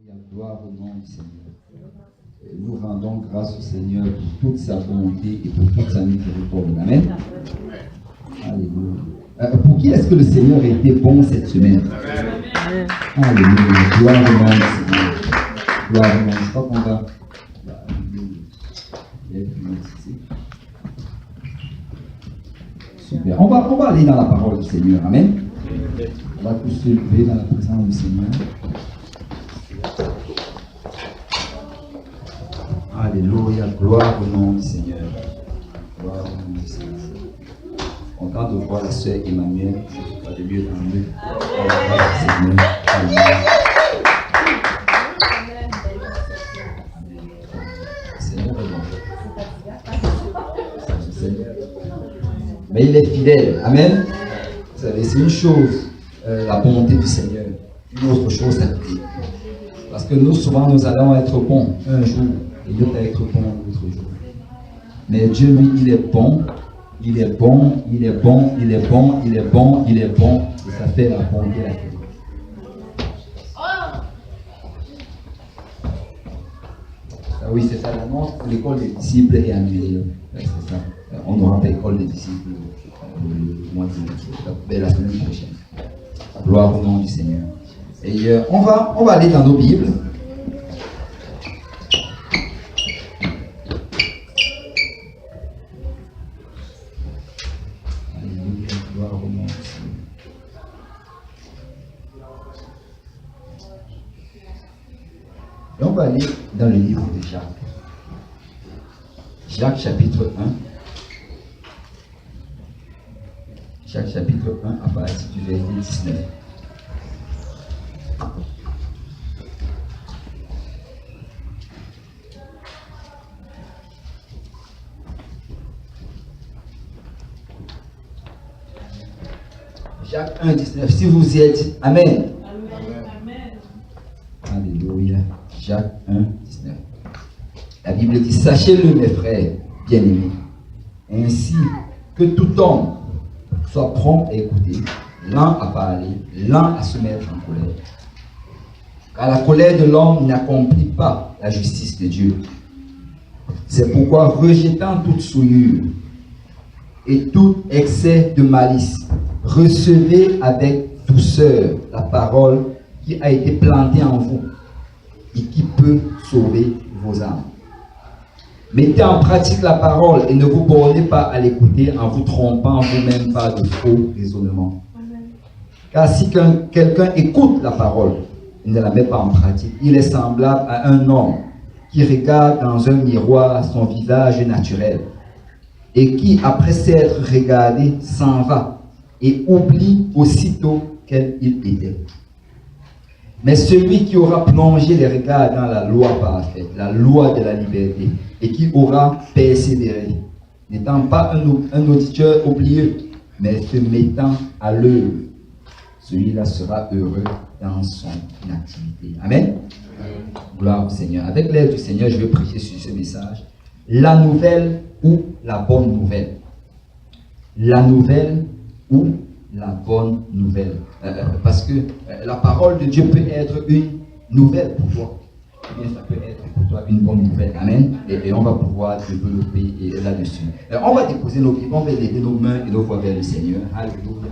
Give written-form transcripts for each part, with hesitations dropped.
Alléluia, gloire au nom du Seigneur. Nous rendons grâce au Seigneur pour toute sa bonté et pour toute sa miséricorde. Amen. Alléluia. Pour qui est-ce que le Seigneur a été bon cette semaine? Alléluia, gloire au nom du Seigneur. Gloire au nom. Je crois qu'on va. Super. On va aller dans la parole du Seigneur. Amen. On va tous se lever dans la présence du Seigneur. Alléluia, gloire au nom du Seigneur. Gloire au nom du Seigneur. Content de voir la sœur Emmanuel, pas de lieu dans lieu. Seigneur est bon. Mais il est fidèle. Amen. Vous savez, c'est une chose, la bonté du Seigneur. Une autre chose, c'est la paix. Parce que nous, souvent, nous allons être bons un jour et d'autres être bons l'autre jour. Mais Dieu, lui, il est bon. Il est bon, il est bon, il est bon, il est bon, il est bon. Et ça fait la bonté à la paix. Ah oui, c'est ça l'annonce. L'école des disciples est annulée. C'est ça. On n'aura pas l'école des disciples le mois de la semaine prochaine. Gloire au nom du Seigneur. Et on va aller dans nos Bibles. Alléluia, gloire au nom du Seigneur. Et on va aller dans le livre de Jacques. Jacques chapitre 1. Jacques chapitre 1 à partir du verset 19. Jacques 1, 19. Si vous y êtes, Amen. Amen. Alléluia. Jacques 1, 19. La Bible dit, sachez-le mes frères bien-aimés, ainsi que tout homme soit prompt à écouter, lent à parler, lent à se mettre en colère. Car la colère de l'homme n'accomplit pas la justice de Dieu. C'est pourquoi, rejetant toute souillure et tout excès de malice, recevez avec douceur la parole qui a été plantée en vous et qui peut sauver vos âmes. Mettez en pratique la parole et ne vous bornez pas à l'écouter en vous trompant vous-même par de faux raisonnements. Car si quelqu'un écoute la parole et ne la met pas en pratique, il est semblable à un homme qui regarde dans un miroir son visage naturel et qui, après s'être regardé, s'en va et oublie aussitôt quel il était. Mais celui qui aura plongé les regards dans la loi parfaite, la loi de la liberté, et qui aura persévéré, n'étant pas un auditeur oublieux, mais se mettant à l'œuvre, celui-là sera heureux dans son activité. Amen. Gloire au Seigneur. Avec l'aide du Seigneur, je vais prêcher sur ce message. La nouvelle ou la bonne nouvelle. La nouvelle ou la bonne nouvelle. Parce que la parole de Dieu peut être une nouvelle pour toi. Ou bien ça peut être pour toi une bonne nouvelle. Amen. Et on va pouvoir développer là-dessus. On va déposer nos Bibles, on va lever nos mains et nos voix vers le Seigneur. Alléluia.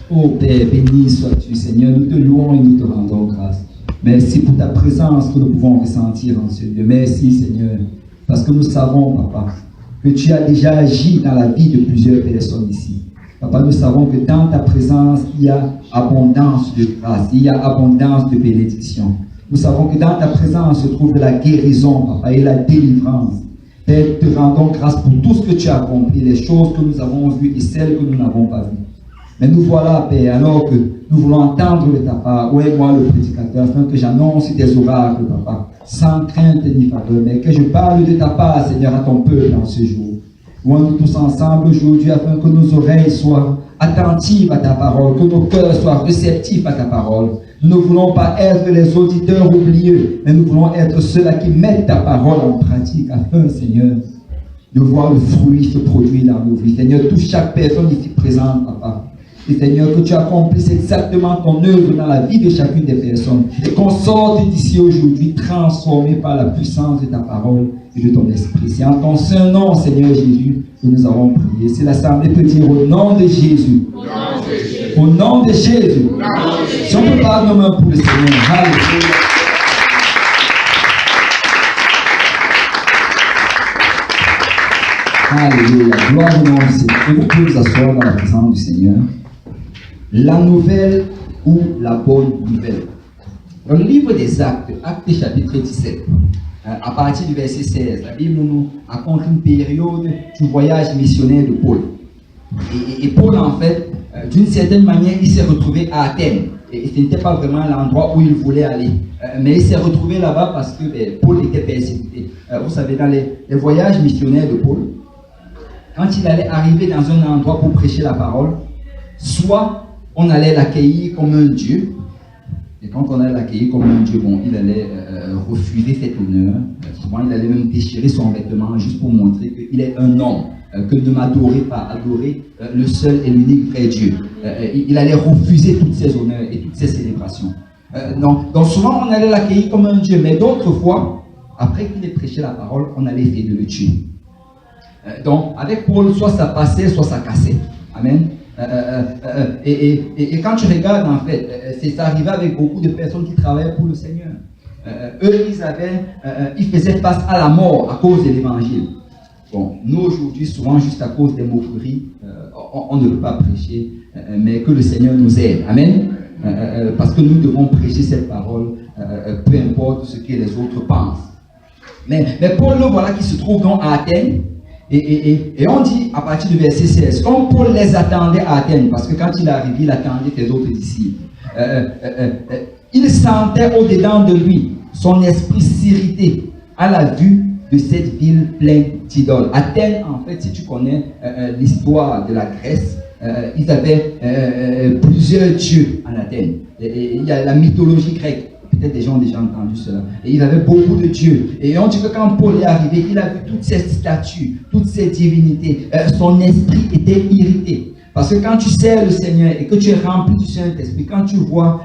Oh Père, béni sois-tu Seigneur. Nous te louons et nous te rendons grâce. Merci pour ta présence que nous pouvons ressentir en ce lieu. Merci Seigneur. Parce que nous savons, Papa, que tu as déjà agi dans la vie de plusieurs personnes ici. Papa, nous savons que dans ta présence, il y a abondance de grâce, il y a abondance de bénédiction. Nous savons que dans ta présence se trouve de la guérison, Papa, et la délivrance. Père, nous te rendons grâce pour tout ce que tu as accompli, les choses que nous avons vues et celles que nous n'avons pas vues. Mais nous voilà, Père, alors que nous voulons entendre de ta part, où est moi le prédicateur, afin que j'annonce tes oracles, Papa, sans crainte ni faveur, mais que je parle de ta part, Seigneur, à ton peuple en ce jour. Louons-nous tous ensemble aujourd'hui afin que nos oreilles soient attentives à ta parole, que nos cœurs soient réceptifs à ta parole. Nous ne voulons pas être les auditeurs oublieux, mais nous voulons être ceux-là qui mettent ta parole en pratique afin, Seigneur, de voir le fruit se produire dans nos vies. Seigneur, touche chaque personne ici présente, Papa. Et Seigneur, que tu accomplisses exactement ton œuvre dans la vie de chacune des personnes. Et qu'on sorte d'ici aujourd'hui transformé par la puissance de ta parole et de ton esprit. C'est en ton saint nom, Seigneur Jésus, que nous avons prié. C'est l'assemblée peut dire au nom de Jésus. Au nom de Jésus. Si on peut parler nos mains pour le Seigneur. Alléluia. Alléluia. Gloire au nom du Seigneur. Et vous pouvez vous asseoir dans la présence du Seigneur. La nouvelle ou la bonne nouvelle. Dans le livre des Actes, Actes chapitre 17, à partir du verset 16, la Bible nous raconte une période du voyage missionnaire de Paul. Et Paul, en fait, d'une certaine manière, il s'est retrouvé à Athènes. Et ce n'était pas vraiment l'endroit où il voulait aller. Mais il s'est retrouvé là-bas parce que Paul était persécuté. Vous savez, dans les voyages missionnaires de Paul, quand il allait arriver dans un endroit pour prêcher la parole, soit on allait l'accueillir comme un Dieu, et quand on allait l'accueillir comme un Dieu, bon, il allait refuser cet honneur. Souvent, il allait même déchirer son vêtement juste pour montrer qu'il est un homme, que ne m'adorez pas, adorez le seul et l'unique vrai Dieu. Il allait refuser toutes ces honneurs et toutes ces célébrations. Donc souvent, on allait l'accueillir comme un Dieu, mais d'autres fois, après qu'il ait prêché la parole, on allait essayer de le tuer. Donc, avec Paul, soit ça passait, soit ça cassait. Amen. Et quand tu regardes, en fait, ça arrivait avec beaucoup de personnes qui travaillaient pour le Seigneur. Eux, ils faisaient face à la mort à cause de l'évangile. Bon, nous aujourd'hui, souvent juste à cause des moqueries, on ne peut pas prêcher, mais que le Seigneur nous aide. Amen. Parce que nous devons prêcher cette parole, peu importe ce que les autres pensent. Mais Paul, voilà, qui se trouve donc à Athènes. Et on dit à partir du verset 16, comme Paul les attendait à Athènes, parce que quand il est arrivé, il attendait les autres disciples. Il sentait au-dedans de lui son esprit s'irriter à la vue de cette ville pleine d'idoles. Athènes, en fait, si tu connais l'histoire de la Grèce, ils avaient plusieurs dieux en Athènes. Il y a la mythologie grecque. Peut-être des gens ont déjà entendu cela. Et il avait beaucoup de dieux. Et on dit que quand Paul est arrivé, il a vu toutes ces statues, toutes ces divinités. Son esprit était irrité. Parce que quand tu sers le Seigneur et que tu es rempli du Saint-Esprit, quand tu vois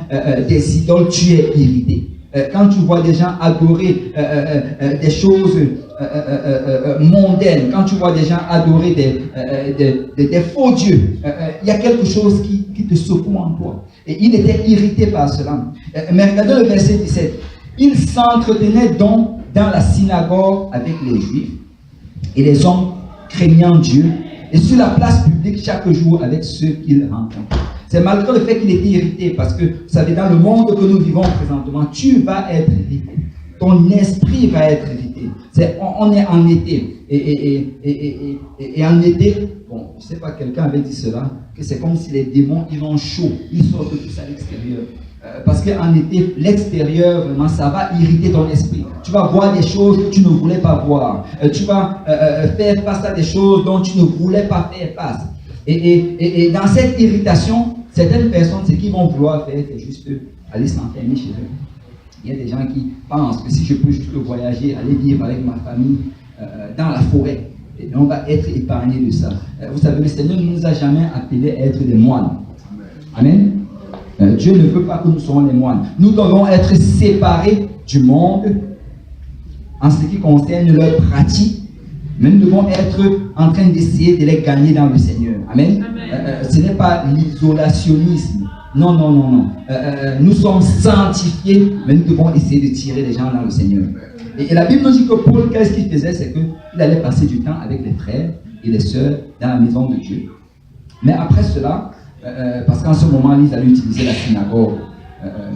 des idoles, tu es irrité. Quand tu vois des gens adorer des choses mondaines, quand tu vois des gens adorer des faux dieux, il y a quelque chose qui te secoue en toi. Et il était irrité par cela. Mais regardez le verset 17. Il s'entretenait donc dans la synagogue avec les Juifs et les hommes craignant Dieu, et sur la place publique chaque jour avec ceux qu'il rencontrait. C'est malgré le fait qu'il était irrité, parce que, vous savez, dans le monde que nous vivons présentement, tu vas être irrité. Ton esprit va être irrité. On est en été. Et en été, bon, je ne sais pas, quelqu'un avait dit cela, que c'est comme si les démons, ils ont chaud. Ils sortent tous à l'extérieur. Parce qu'en été, l'extérieur, vraiment, ça va irriter ton esprit. Tu vas voir des choses que tu ne voulais pas voir. Tu vas faire face à des choses dont tu ne voulais pas faire face. Et dans cette irritation, certaines personnes, ce qu'ils vont vouloir faire, c'est juste aller s'enfermer chez eux. Il y a des gens qui pensent que si je peux juste voyager, aller vivre avec ma famille dans la forêt, et on va être épargné de ça. Vous savez, le Seigneur ne nous a jamais appelés à être des moines. Amen. Dieu ne veut pas que nous soyons des moines. Nous devons être séparés du monde en ce qui concerne leurs pratiques, mais nous devons être en train d'essayer de les gagner dans le Seigneur. Amen. Ce n'est pas l'isolationnisme. Non. Nous sommes sanctifiés, mais nous devons essayer de tirer les gens dans le Seigneur. Et la Bible nous dit que Paul, qu'est-ce qu'il faisait? C'est qu'il allait passer du temps avec les frères et les sœurs dans la maison de Dieu. Mais après cela, parce qu'en ce moment, ils allaient utiliser la synagogue,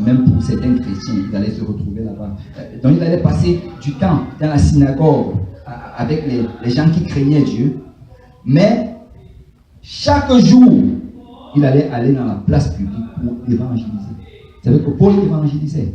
même pour certains chrétiens, ils allaient se retrouver là-bas. Donc il allait passer du temps dans la synagogue avec les gens qui craignaient Dieu. Mais chaque jour, il allait aller dans la place publique pour évangéliser. Vous savez que Paul évangélisait.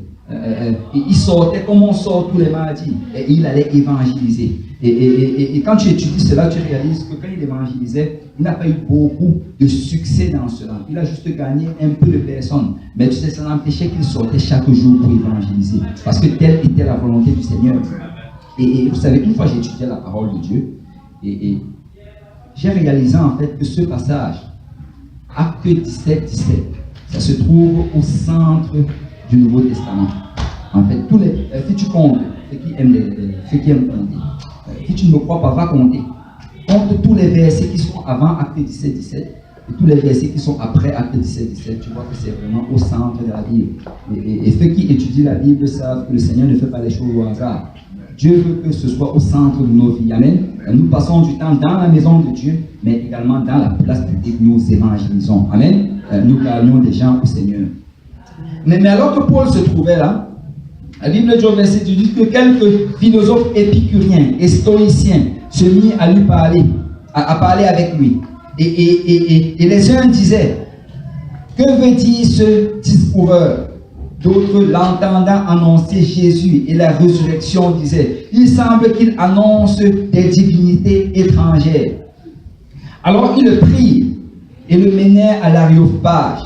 Il sortait comme on sort tous les mardis. Et il allait évangéliser. Et quand tu étudies cela, tu réalises que quand il évangélisait, il n'a pas eu beaucoup de succès dans cela. Il a juste gagné un peu de personnes. Mais tu sais, ça n'empêchait qu'il sortait chaque jour pour évangéliser. Parce que telle était la volonté du Seigneur. Et vous savez, une fois j'ai étudié la parole de Dieu, et j'ai réalisé en fait que ce passage Acte 17, 17. Ça se trouve au centre du Nouveau Testament. En fait, si tu comptes, ceux qui aiment compter, si tu ne me crois pas, va compter. Compte tous les versets qui sont avant Acte 17, 17 et tous les versets qui sont après Acte 17, 17. Tu vois que c'est vraiment au centre de la Bible. Et ceux qui étudient la Bible savent que le Seigneur ne fait pas les choses au hasard. Dieu veut que ce soit au centre de nos vies. Amen. Nous passons du temps dans la maison de Dieu, mais également dans la place publique, nous évangélisons. Amen. Nous gagnons des gens au Seigneur. Mais alors que Paul se trouvait là, la Bible dit au verset 18 que quelques philosophes épicuriens et stoïciens se mirent à lui parler, à parler avec lui. Et les uns disaient, que veut dire ce discoureur? D'autres, l'entendant annoncer Jésus et la résurrection, disaient, il semble qu'il annonce des divinités étrangères. Alors ils le prirent et le menèrent à l'Aréopage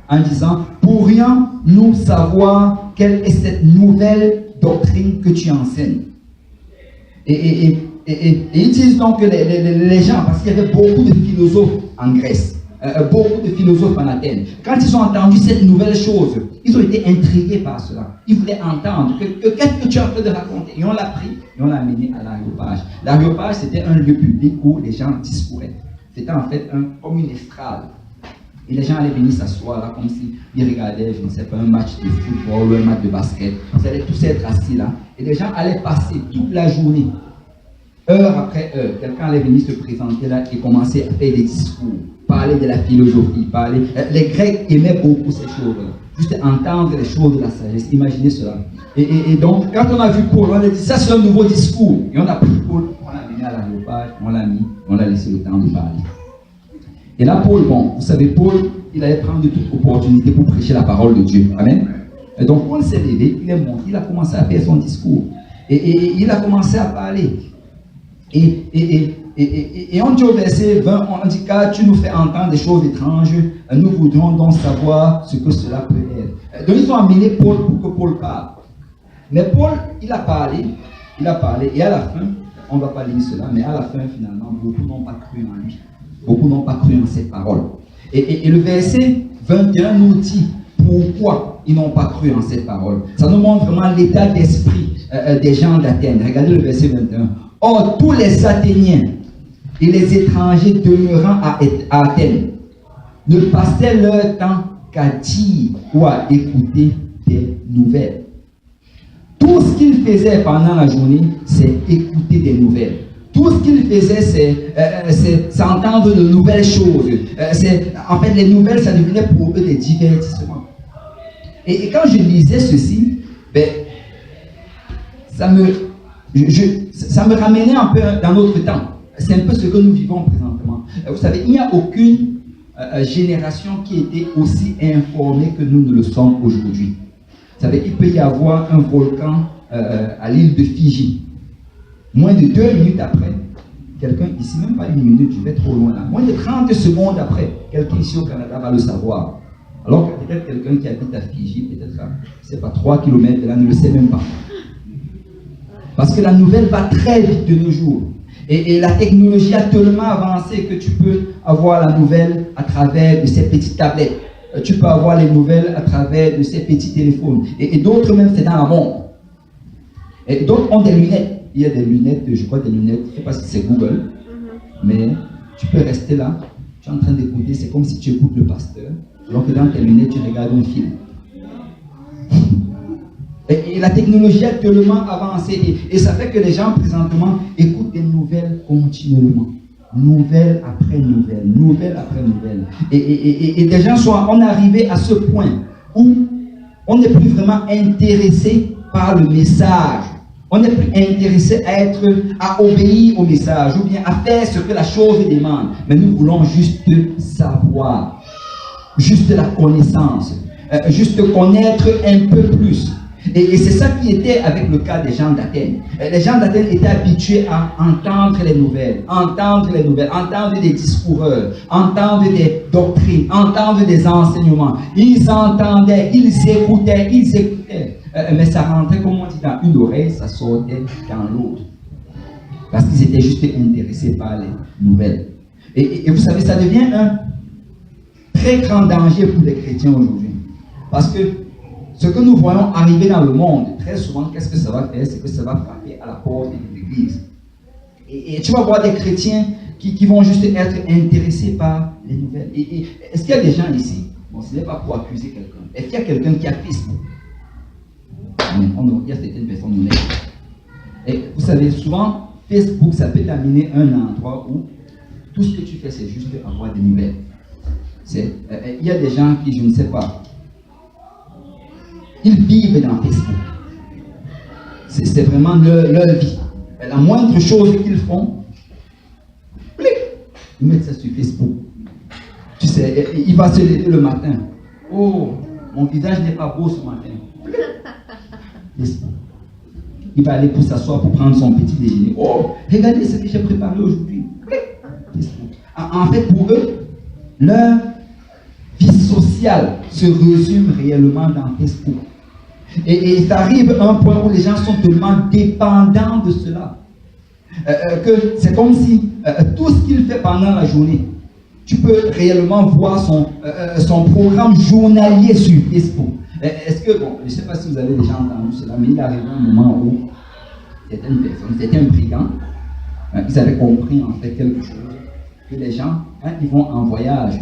en disant, pourrions-nous savoir quelle est cette nouvelle doctrine que tu enseignes? Et ils disent donc que les gens, parce qu'il y avait beaucoup de philosophes en Grèce, beaucoup de philosophes en Athènes, quand ils ont entendu cette nouvelle chose, ils ont été intrigués par cela. Ils voulaient entendre qu'est-ce que tu as fait de raconter. Et on l'a pris et on l'a amené à l'Aréopage. L'Aréopage, c'était un lieu public où les gens discouraient. C'était en fait comme une estrade. Et les gens allaient venir s'asseoir là comme s'ils regardaient, je ne sais pas, un match de football ou un match de basket. Ils allaient tous être assis là. Et les gens allaient passer toute la journée, heure après heure. Quelqu'un allait venir se présenter là et commencer à faire des discours, parler de la philosophie, parler. Les Grecs aimaient beaucoup ces choses-là. Juste entendre les choses de la sagesse. Imaginez cela. Et donc, quand on a vu Paul, on a dit, ça c'est un nouveau discours. Et on a pris Paul, on l'a amené à l'Aréopage, on l'a mis, on l'a laissé le temps de parler. Et là, Paul, bon, vous savez, Paul, il allait prendre toute opportunité pour prêcher la parole de Dieu. Amen. Et donc, Paul s'est levé, il est monté, il a commencé à faire son discours. Et il a commencé à parler. Et on dit au verset 20, on dit, car tu nous fais entendre des choses étranges, nous voudrions donc savoir ce que cela peut être. Donc, ils ont amené Paul pour que Paul parle. Mais Paul, il a parlé, et à la fin, on ne va pas lire cela, mais à la fin, finalement, beaucoup n'ont pas cru en lui. Beaucoup n'ont pas cru en cette parole. Et le verset 21 nous dit pourquoi ils n'ont pas cru en cette parole. Ça nous montre vraiment l'état d'esprit des gens d'Athènes. Regardez le verset 21. Or, tous les Athéniens et les étrangers demeurant à Athènes ne passaient leur temps qu'à dire ou à écouter des nouvelles. Tout ce qu'ils faisaient pendant la journée, c'est écouter des nouvelles. Tout ce qu'ils faisaient, c'est entendre de nouvelles choses. En fait, les nouvelles, ça devenait pour eux des divertissements. Et quand je lisais ceci, ben, ça me ramenait un peu dans notre temps. C'est un peu ce que nous vivons présentement. Vous savez, il n'y a aucune génération qui était aussi informée que nous ne le sommes aujourd'hui. Vous savez, il peut y avoir un volcan à l'île de Fidji. Moins de 2 minutes après, quelqu'un ici, même pas 1 minute, je vais trop loin là, moins de 30 secondes après, quelqu'un ici au Canada va le savoir. Alors que peut-être quelqu'un qui habite à Fidji, peut-être à, je sais pas, 3 km de là, ne le sait même pas. Parce que la nouvelle va très vite de nos jours. Et la technologie a tellement avancé que tu peux avoir la nouvelle à travers de ces petites tablettes. Tu peux avoir les nouvelles à travers de ces petits téléphones. Et d'autres même, c'est dans la montre. Et d'autres ont des lunettes. Il y a des lunettes, je crois des lunettes, je ne sais pas si c'est Google, mais tu peux rester là, tu es en train d'écouter, c'est comme si tu écoutes le pasteur, alors que dans tes lunettes, tu regardes un film. Et la technologie a tellement avancé, et ça fait que les gens présentement écoutent des nouvelles continuellement. Nouvelle après nouvelle, nouvelle après nouvelle. Et des gens on est arrivé à ce point où on n'est plus vraiment intéressé par le message. On n'est plus intéressé à obéir au message ou bien à faire ce que la chose demande. Mais nous voulons juste savoir, juste la connaissance, juste connaître un peu plus. Et c'est ça qui était avec le cas des gens d'Athènes. Les gens d'Athènes étaient habitués à entendre les nouvelles, entendre des discoureurs, entendre des doctrines, entendre des enseignements. Ils entendaient, ils écoutaient. Mais ça rentrait, comme on dit, dans une oreille, ça sortait dans l'autre. Parce qu'ils étaient juste intéressés par les nouvelles. Et vous savez, ça devient un très grand danger pour les chrétiens aujourd'hui. Parce que ce que nous voyons arriver dans le monde, très souvent, qu'est-ce que ça va faire? C'est que ça va frapper à la porte de l'église. Et tu vas voir des chrétiens qui vont juste être intéressés par les nouvelles. Et est-ce qu'il y a des gens ici? Bon, ce n'est pas pour accuser quelqu'un. Est-ce qu'il y a quelqu'un qui a Facebook? Il y a certaines personnes honnêtes. Et vous savez, souvent, Facebook, ça peut t'amener à un endroit où tout ce que tu fais, c'est juste avoir des nouvelles. Il y a des gens qui, je ne sais pas, ils vivent dans Facebook. C'est vraiment leur vie. La moindre chose qu'ils font, ils mettent ça sur Facebook. Tu sais, il va se lever le matin. Oh, mon visage n'est pas beau ce matin. Facebook. Il va aller pour s'asseoir pour prendre son petit déjeuner. Oh, regardez ce que j'ai préparé aujourd'hui. En fait, pour eux, leur vie sociale se résume réellement dans Facebook. Et ça arrive à un point où les gens sont tellement dépendants de cela que c'est comme si tout ce qu'il fait pendant la journée, tu peux réellement voir son programme journalier sur Facebook. Est-ce que, bon, je ne sais pas si vous avez déjà entendu cela, mais il arrive un moment où certaines personnes, certains brigands, ils avaient compris en fait quelque chose, que les gens, quand ils vont en voyage,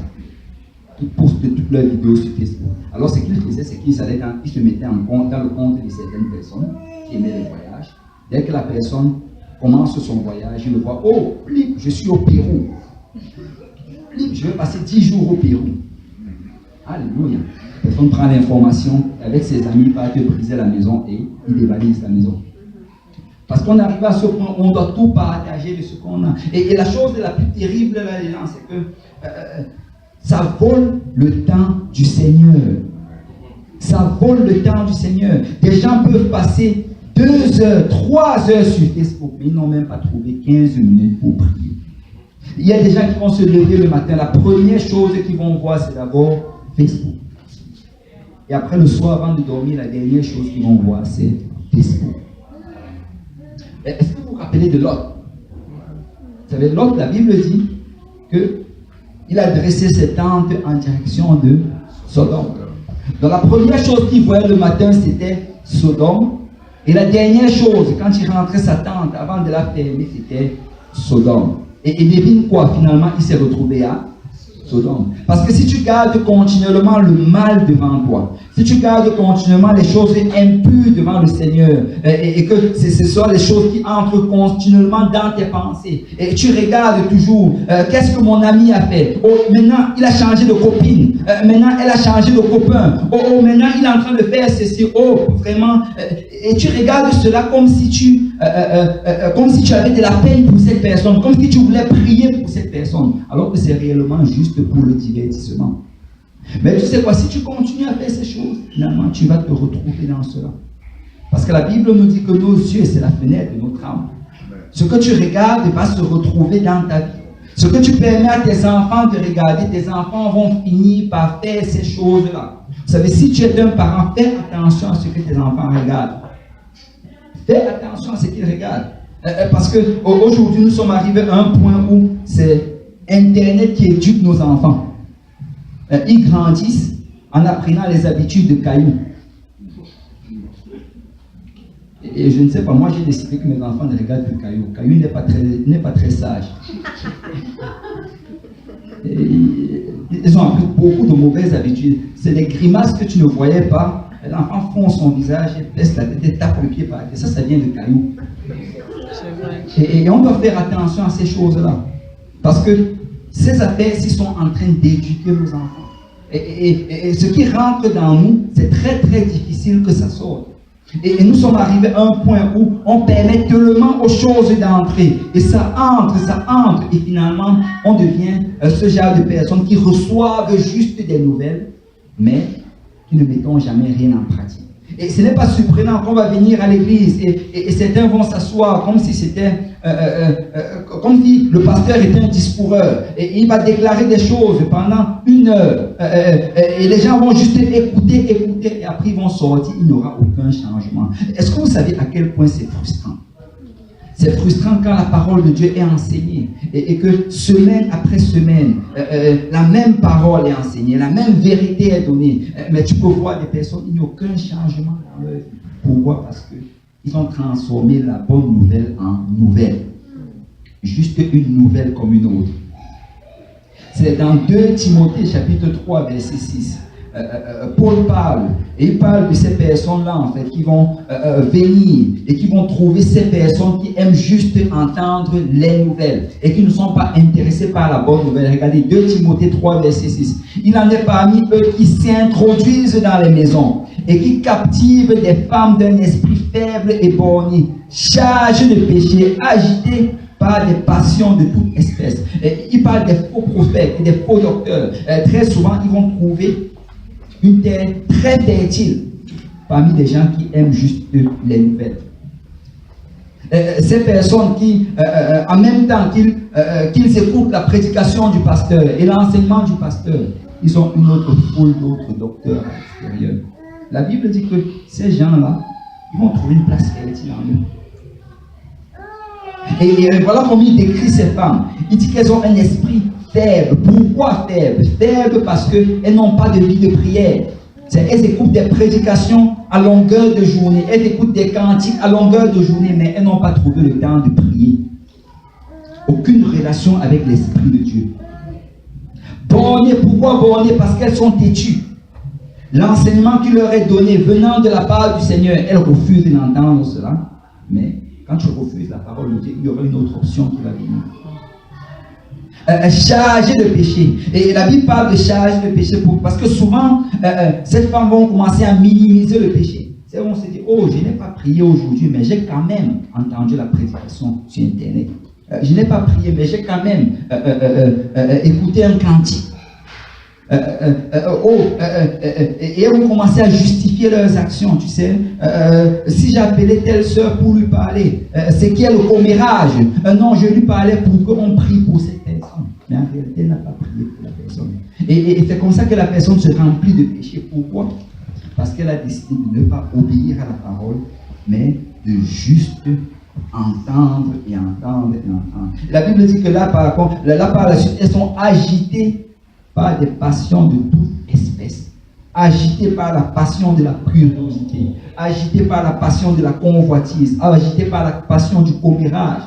ils postent toutes leurs vidéos sur Facebook. Alors ce qu'ils faisaient, c'est qu'ils se mettaient en compte dans le compte de certaines personnes qui aimaient les voyages. Dès que la personne commence son voyage, il le voit, oh, plip, je suis au Pérou. Plip, je vais passer 10 jours au Pérou. Alléluia. La personne prend l'information, avec ses amis, il va te briser la maison et il dévalise la maison. Parce qu'on arrive à ce point où on doit tout partager de ce qu'on a. Et la chose la plus terrible là-dedans, c'est que ça vole le temps du Seigneur. Ça vole le temps du Seigneur. Des gens peuvent passer 2 heures, 3 heures sur Facebook, mais ils n'ont même pas trouvé 15 minutes pour prier. Il y a des gens qui vont se lever le matin, la première chose qu'ils vont voir, c'est d'abord Facebook. Et après le soir, avant de dormir, la dernière chose qu'ils vont voir, c'est Facebook. Est-ce que vous vous rappelez de Lot? Vous savez, Lot, la Bible dit qu'il a dressé ses tentes en direction de Sodome. Donc la première chose qu'il voyait le matin, c'était Sodome. Et la dernière chose, quand il rentrait sa tente, avant de la fermer, c'était Sodome. Et devine quoi? Finalement, il s'est retrouvé à Sodome. Parce que si tu gardes continuellement le mal devant toi, si tu gardes continuellement les choses impures devant le Seigneur, et que ce sont les choses qui entrent continuellement dans tes pensées, et tu regardes toujours, qu'est-ce que mon ami a fait? Oh, maintenant, il a changé de copine. Maintenant, elle a changé de copain. Oh, maintenant, il est en train de faire ceci. Oh, vraiment. Et tu regardes cela comme si tu avais de la peine pour cette personne, comme si tu voulais prier pour cette personne, alors que c'est réellement juste pour le divertissement. Mais tu sais quoi, si tu continues à faire ces choses, finalement, tu vas te retrouver dans cela. Parce que la Bible nous dit que nos yeux, c'est la fenêtre de notre âme. Ce que tu regardes va se retrouver dans ta vie. Ce que tu permets à tes enfants de regarder, tes enfants vont finir par faire ces choses-là. Vous savez, si tu es un parent, fais attention à ce que tes enfants regardent. Fais attention à ce qu'ils regardent. Parce qu'aujourd'hui, nous sommes arrivés à un point où c'est Internet qui éduque nos enfants. Ils grandissent en apprenant les habitudes de Caillou. Et je ne sais pas, moi j'ai décidé que mes enfants ne regardent plus Caillou. Caillou n'est pas très sage. Ils ont appris beaucoup de mauvaises habitudes. C'est des grimaces que tu ne voyais pas. L'enfant fonce son visage, baisse la tête et tape le pied par terre. Ça vient de Caillou. Et on doit faire attention à ces choses-là. Parce que ces affaires-ci sont en train d'éduquer nos enfants. Et ce qui rentre dans nous, c'est très très difficile que ça sorte. Et nous sommes arrivés à un point où on permet tellement aux choses d'entrer. Et ça entre. Et finalement, on devient ce genre de personnes qui reçoivent juste des nouvelles, mais qui ne mettons jamais rien en pratique. Et ce n'est pas surprenant qu'on va venir à l'église et certains vont s'asseoir comme si c'était, comme si le pasteur était un discoureur. Et il va déclarer des choses pendant 1 heure. Et les gens vont juste écouter, et après ils vont sortir, il n'y aura aucun changement. Est-ce que vous savez à quel point c'est frustrant? C'est frustrant quand la parole de Dieu est enseignée et que semaine après semaine, la même parole est enseignée, la même vérité est donnée. Mais tu peux voir des personnes, il n'y a aucun changement dans leur vie. Pourquoi? Parce qu'ils ont transformé la bonne nouvelle en nouvelle. Juste une nouvelle comme une autre. C'est dans 2 Timothée chapitre 3 verset 6. Paul parle, et il parle de ces personnes-là en fait qui vont venir et qui vont trouver ces personnes qui aiment juste entendre les nouvelles et qui ne sont pas intéressés par la bonne nouvelle. Regardez 2 Timothée 3 verset 6. Il en est parmi eux qui s'introduisent dans les maisons et qui captivent des femmes d'un esprit faible et borné, chargées de péché, agitées par des passions de toute espèce. Et il parle des faux prophètes et des faux docteurs. Très souvent, ils vont trouver une terre très fertile parmi des gens qui aiment juste les nouvelles. Ces personnes qui, en même temps qu'ils écoutent la prédication du pasteur et l'enseignement du pasteur, ils ont une autre foule d'autres docteurs à l'extérieur. La Bible dit que ces gens-là, ils vont trouver une place fertile en eux. Et voilà comment il décrit ces femmes. Il dit qu'elles ont un esprit faible. Pourquoi faible? Faible parce qu'elles n'ont pas de vie de prière. Elles écoutent des prédications à longueur de journée. Elles écoutent des cantiques à longueur de journée, mais elles n'ont pas trouvé le temps de prier. Aucune relation avec l'Esprit de Dieu. Bornées, pourquoi bornées? Parce qu'elles sont têtues. L'enseignement qui leur est donné venant de la part du Seigneur, elles refusent d'entendre cela. Mais quand tu refuses la parole de Dieu, il y aura une autre option qui va venir. Chargé de péché. Et la Bible parle de charge de péché parce que souvent, ces femmes vont commencer à minimiser le péché. C'est on se dit, oh, je n'ai pas prié aujourd'hui, mais j'ai quand même entendu la prédication sur Internet. Je n'ai pas prié, mais j'ai quand même écouté un cantique. Et elles vont commencer à justifier leurs actions, tu sais. Si j'appelais telle sœur pour lui parler, c'est qu'il y a le commérage. Non, je lui parlais pour qu'on prie pour cette personne. Mais en réalité, elle n'a pas prié pour la personne. Et c'est comme ça que la personne se remplit de péché. Pourquoi? Parce qu'elle a décidé de ne pas obéir à la parole, mais de juste entendre et entendre et entendre. La Bible dit que là, par la suite, elles sont agitées par des passions de toute espèce, agité par la passion de la curiosité, agité par la passion de la convoitise, agité par la passion du commérage.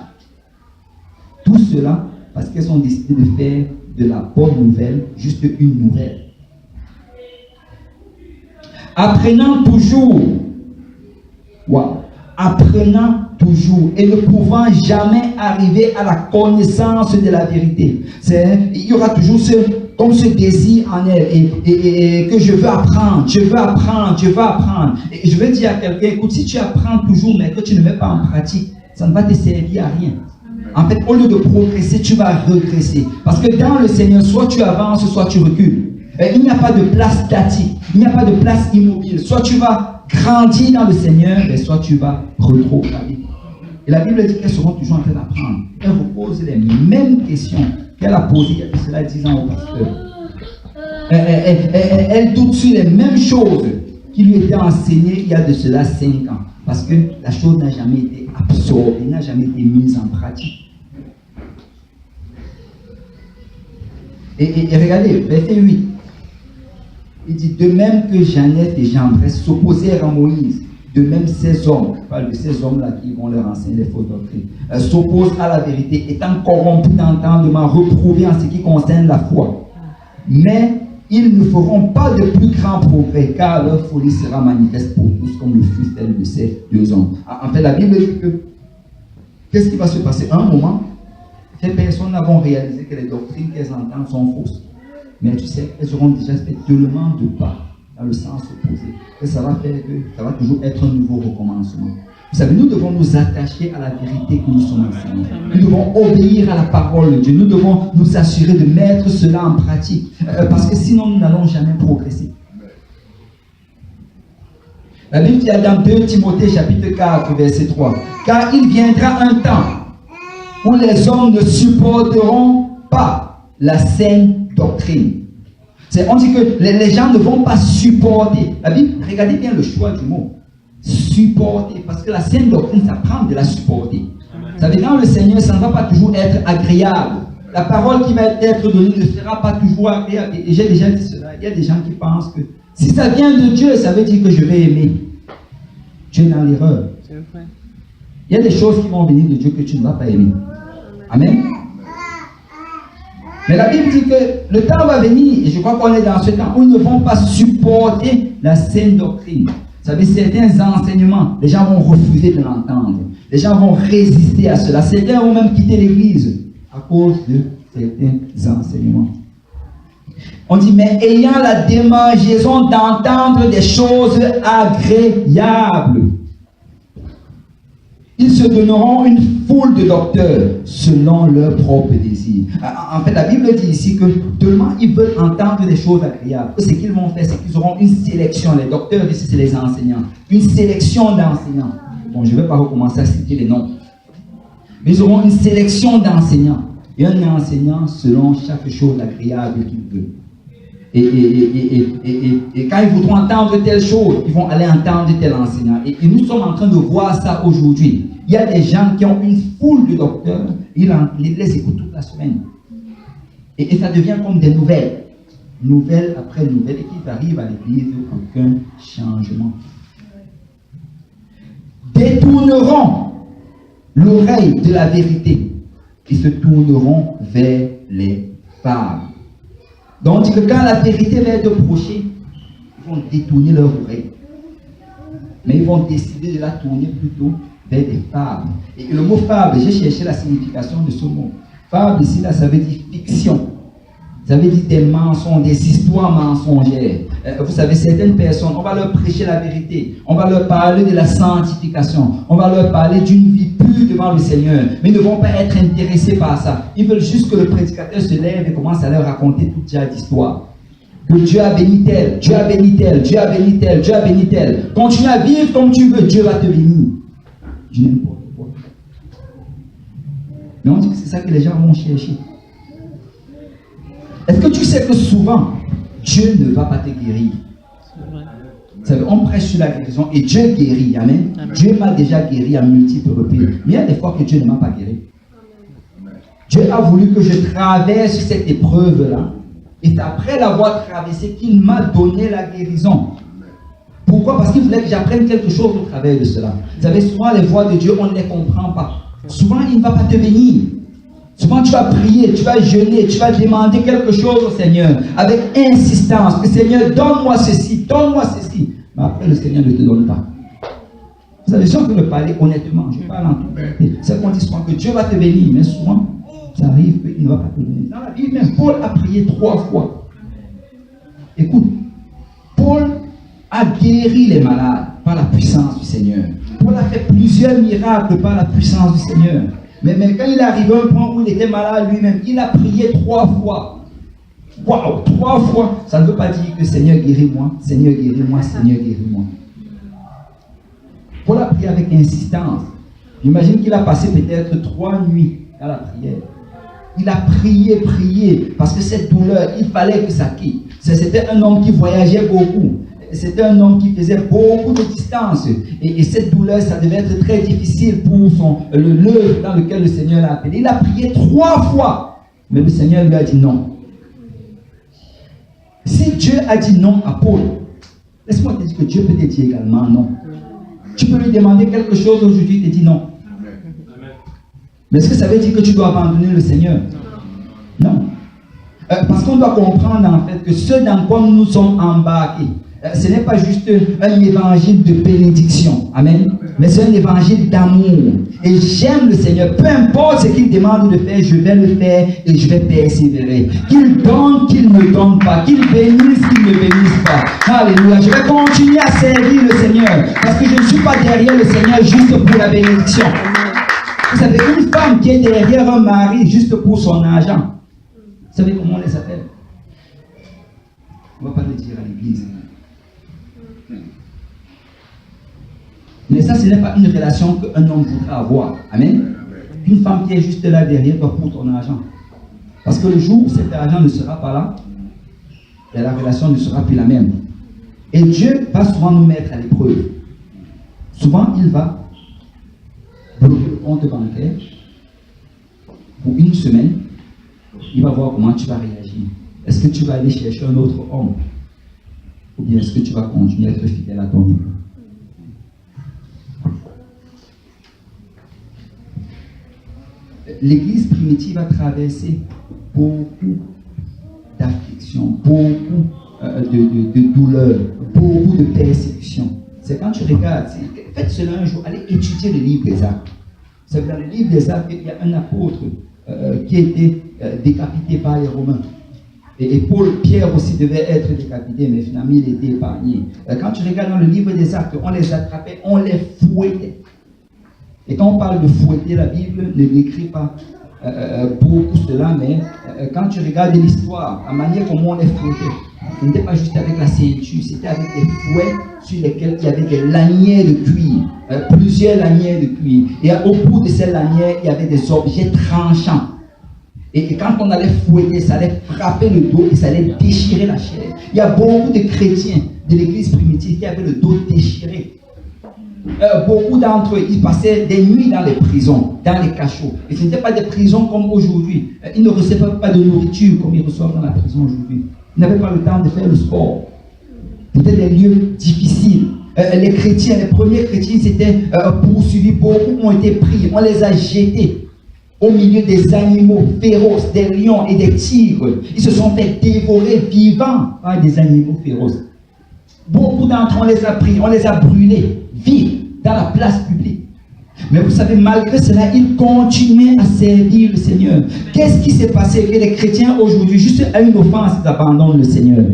Tout cela parce qu'elles ont décidé de faire de la bonne nouvelle juste une nouvelle. Apprenant toujours, apprenant toujours et ne pouvant jamais arriver à la connaissance de la vérité. Il y aura toujours comme ce désir en elle et que je veux apprendre. Et je veux dire à quelqu'un, écoute, si tu apprends toujours mais que tu ne mets pas en pratique, ça ne va te servir à rien. En fait, au lieu de progresser, tu vas regresser. Parce que dans le Seigneur, soit tu avances, soit tu recules. Il n'y a pas de place statique, il n'y a pas de place immobile. Soit tu vas grandir dans le Seigneur, mais soit tu vas retrograder. Et la Bible dit qu'elles seront toujours en train d'apprendre. Elles reposent les mêmes questions qu'elle a posées il y a cela 10 ans au pasteur. Elle doute sur les mêmes choses qui lui étaient enseignées il y a de cela 5 ans. Parce que la chose n'a jamais été absorbée, n'a jamais été mise en pratique. Et regardez, verset 8. Il dit, de même que Jeannette et Jambres s'opposèrent à Moïse, de même ces hommes, je parle de ces hommes-là qui vont leur enseigner les fausses doctrines, s'opposent à la vérité, étant corrompus d'entendement, reprouvés en ce qui concerne la foi. Mais ils ne feront pas de plus grands progrès, car leur folie sera manifeste pour tous, comme le fut celle de ces 2 hommes. En fait, la Bible dit que, qu'est-ce qui va se passer? À un moment, ces personnes vont réaliser que les doctrines qu'elles entendent sont fausses. Mais tu sais, elles auront déjà fait tellement de pas dans le sens opposé que ça va faire que ça va toujours être un nouveau recommencement. Vous savez, nous devons nous attacher à la vérité que nous sommes enseignés. Nous devons obéir à la parole de Dieu. Nous devons nous assurer de mettre cela en pratique. Parce que sinon, nous n'allons jamais progresser. La Bible dit dans 2 Timothée chapitre 4, verset 3. Car il viendra un temps où les hommes ne supporteront pas la saine doctrine. On dit que les gens ne vont pas supporter. La Bible, regardez bien le choix du mot. Supporter. Parce que la saine doctrine, ça prend de la supporter. Vous savez, dans le Seigneur, ça ne va pas toujours être agréable. La parole qui va être donnée ne sera pas toujours agréable. Et j'ai déjà dit cela. Il y a des gens qui pensent que si ça vient de Dieu, ça veut dire que je vais aimer. Tu es dans l'erreur. Il y a des choses qui vont venir de Dieu que tu ne vas pas aimer. Amen. Mais la Bible dit que le temps va venir, et je crois qu'on est dans ce temps où ils ne vont pas supporter la saine doctrine. Vous savez, certains enseignements, les gens vont refuser de l'entendre. Les gens vont résister à cela. Certains vont même quitter l'église à cause de certains enseignements. On dit, mais ayant la démangeaison d'entendre des choses agréables, ils se donneront une foule de docteurs selon leurs propres désirs. En fait, la Bible dit ici que tellement ils veulent entendre des choses agréables. Ce qu'ils vont faire, c'est qu'ils auront une sélection. Les docteurs ici, c'est les enseignants. Une sélection d'enseignants. Bon, je ne vais pas recommencer à citer les noms. Mais ils auront une sélection d'enseignants. Et un enseignant selon chaque chose agréable qu'il veut. Et quand ils voudront entendre telle chose, ils vont aller entendre tel enseignant. Et nous sommes en train de voir ça aujourd'hui. Il y a des gens qui ont une foule de docteurs, ils les écoutent toute la semaine. Et ça devient comme des nouvelles. Nouvelles après nouvelles, et qu'ils arrivent à l'église, aucun changement. Détourneront l'oreille de la vérité et se tourneront vers les fables. Donc, quand la vérité va être prochée, ils vont détourner leur oreille. Mais ils vont décider de la tourner plutôt vers des fables. Et le mot fable, j'ai cherché la signification de ce mot. Fable, ici, là, ça veut dire fiction. Ça veut dire des mensonges, des histoires mensongères. Vous savez, certaines personnes, on va leur prêcher la vérité. On va leur parler de la sanctification. On va leur parler d'une vie pure devant le Seigneur. Mais ils ne vont pas être intéressés par ça. Ils veulent juste que le prédicateur se lève et commence à leur raconter toute cette histoire. Que Dieu a béni tel, Dieu a béni tel, Dieu a béni tel, Dieu a béni tel. Continue à vivre comme tu veux, Dieu va te bénir. Je n'aime pas quoi. Mais on dit que c'est ça que les gens vont chercher. Est-ce que tu sais que souvent, Dieu ne va pas te guérir? Vous savez, on prêche sur la guérison et Dieu guérit. Amen. Amen. Dieu m'a déjà guéri à multiples reprises. Mais il y a des fois que Dieu ne m'a pas guéri. Dieu a voulu que je traverse cette épreuve-là. Et c'est après l'avoir traversée qu'il m'a donné la guérison. Pourquoi? Parce qu'il voulait que j'apprenne quelque chose au travers de cela. Vous savez, souvent les voies de Dieu, on ne les comprend pas. Souvent, il ne va pas te bénir. Souvent, tu vas prier, tu vas jeûner, tu vas demander quelque chose au Seigneur avec insistance. Que Seigneur, donne-moi ceci, donne-moi ceci. Mais après, le Seigneur ne te donne pas. Vous savez, si on peut le parler honnêtement, je parle en toute vérité. C'est qu'on dit souvent que Dieu va te bénir, mais souvent, ça arrive qu'il ne va pas te bénir. Dans la Bible, même Paul a prié 3 fois. Écoute, Paul a guéri les malades par la puissance du Seigneur. Paul a fait plusieurs miracles par la puissance du Seigneur. Mais quand il est arrivé à un point où il était malade lui-même, il a prié 3 fois. Waouh, 3 fois. Ça ne veut pas dire que Seigneur guéris-moi, Seigneur guéris-moi, Seigneur guéris-moi. Paul a prié avec insistance. J'imagine qu'il a passé peut-être 3 nuits à la prière. Il a prié, parce que cette douleur, il fallait que ça quitte. C'était un homme qui voyageait beaucoup. C'était un homme qui faisait beaucoup de distance. Et cette douleur, ça devait être très difficile pour l'œuvre dans lequel le Seigneur l'a appelé. Il a prié 3 fois. Mais le Seigneur lui a dit non. Si Dieu a dit non à Paul, laisse-moi te dire que Dieu peut te dire également non. Tu peux lui demander quelque chose aujourd'hui, il te dit non. Mais est-ce que ça veut dire que tu dois abandonner le Seigneur? Non. Parce qu'on doit comprendre en fait que ce dans quoi nous sommes embarqués, ce n'est pas juste un évangile de bénédiction. Amen. Mais c'est un évangile d'amour. Et j'aime le Seigneur. Peu importe ce qu'il demande de faire, je vais le faire et je vais persévérer. Qu'il donne, qu'il ne donne pas. Qu'il bénisse, qu'il ne bénisse pas. Alléluia. Je vais continuer à servir le Seigneur. Parce que je ne suis pas derrière le Seigneur juste pour la bénédiction. Vous savez, une femme qui est derrière un mari juste pour son argent. Vous savez comment on les appelle? On ne va pas le dire à l'église. Mais ça, ce n'est pas une relation qu'un homme voudra avoir. Amen. Une femme qui est juste là derrière toi pour ton argent. Parce que le jour où cet argent ne sera pas là, et la relation ne sera plus la même. Et Dieu va souvent nous mettre à l'épreuve. Souvent, il va bloquer le compte bancaire pour une semaine. Il va voir comment tu vas réagir. Est-ce que tu vas aller chercher un autre homme? Ou bien est-ce que tu vas continuer à être fidèle à ton époux? L'église primitive a traversé beaucoup d'afflictions, beaucoup de douleurs, beaucoup de persécutions. C'est quand tu regardes, faites cela un jour, allez étudier le livre des Actes. C'est dans le livre des Actes qu'il y a un apôtre qui a été décapité par les Romains. Et Pierre aussi devait être décapité, mais finalement il était épargné. Quand tu regardes dans le livre des Actes, on les attrapait, on les fouettait. Et quand on parle de fouetter, la Bible ne décrit pas beaucoup cela, mais quand tu regardes l'histoire, la manière comment on les fouettait, ce n'était pas juste avec la ceinture, c'était avec des fouets sur lesquels il y avait des lanières de cuir, plusieurs lanières de cuir. Et au bout de ces lanières, il y avait des objets tranchants. Et quand on allait fouetter, ça allait frapper le dos et ça allait déchirer la chair. Il y a beaucoup de chrétiens de l'église primitive qui avaient le dos déchiré. Beaucoup d'entre eux, ils passaient des nuits dans les prisons, dans les cachots. Et ce n'étaient pas des prisons comme aujourd'hui. Ils ne recevaient pas de nourriture comme ils reçoivent dans la prison aujourd'hui. Ils n'avaient pas le temps de faire le sport. C'était des lieux difficiles. Les chrétiens, les premiers chrétiens, s'étaient poursuivis. Beaucoup ont été pris. On les a jetés au milieu des animaux féroces, des lions et des tigres. Ils se sont fait dévorer vivants par des animaux féroces. Beaucoup d'entre eux, on les a pris, on les a brûlés vifs dans la place publique. Mais vous savez, malgré cela, ils continuaient à servir le Seigneur. Qu'est-ce qui s'est passé que les chrétiens aujourd'hui, juste à une offense, ils abandonnent le Seigneur?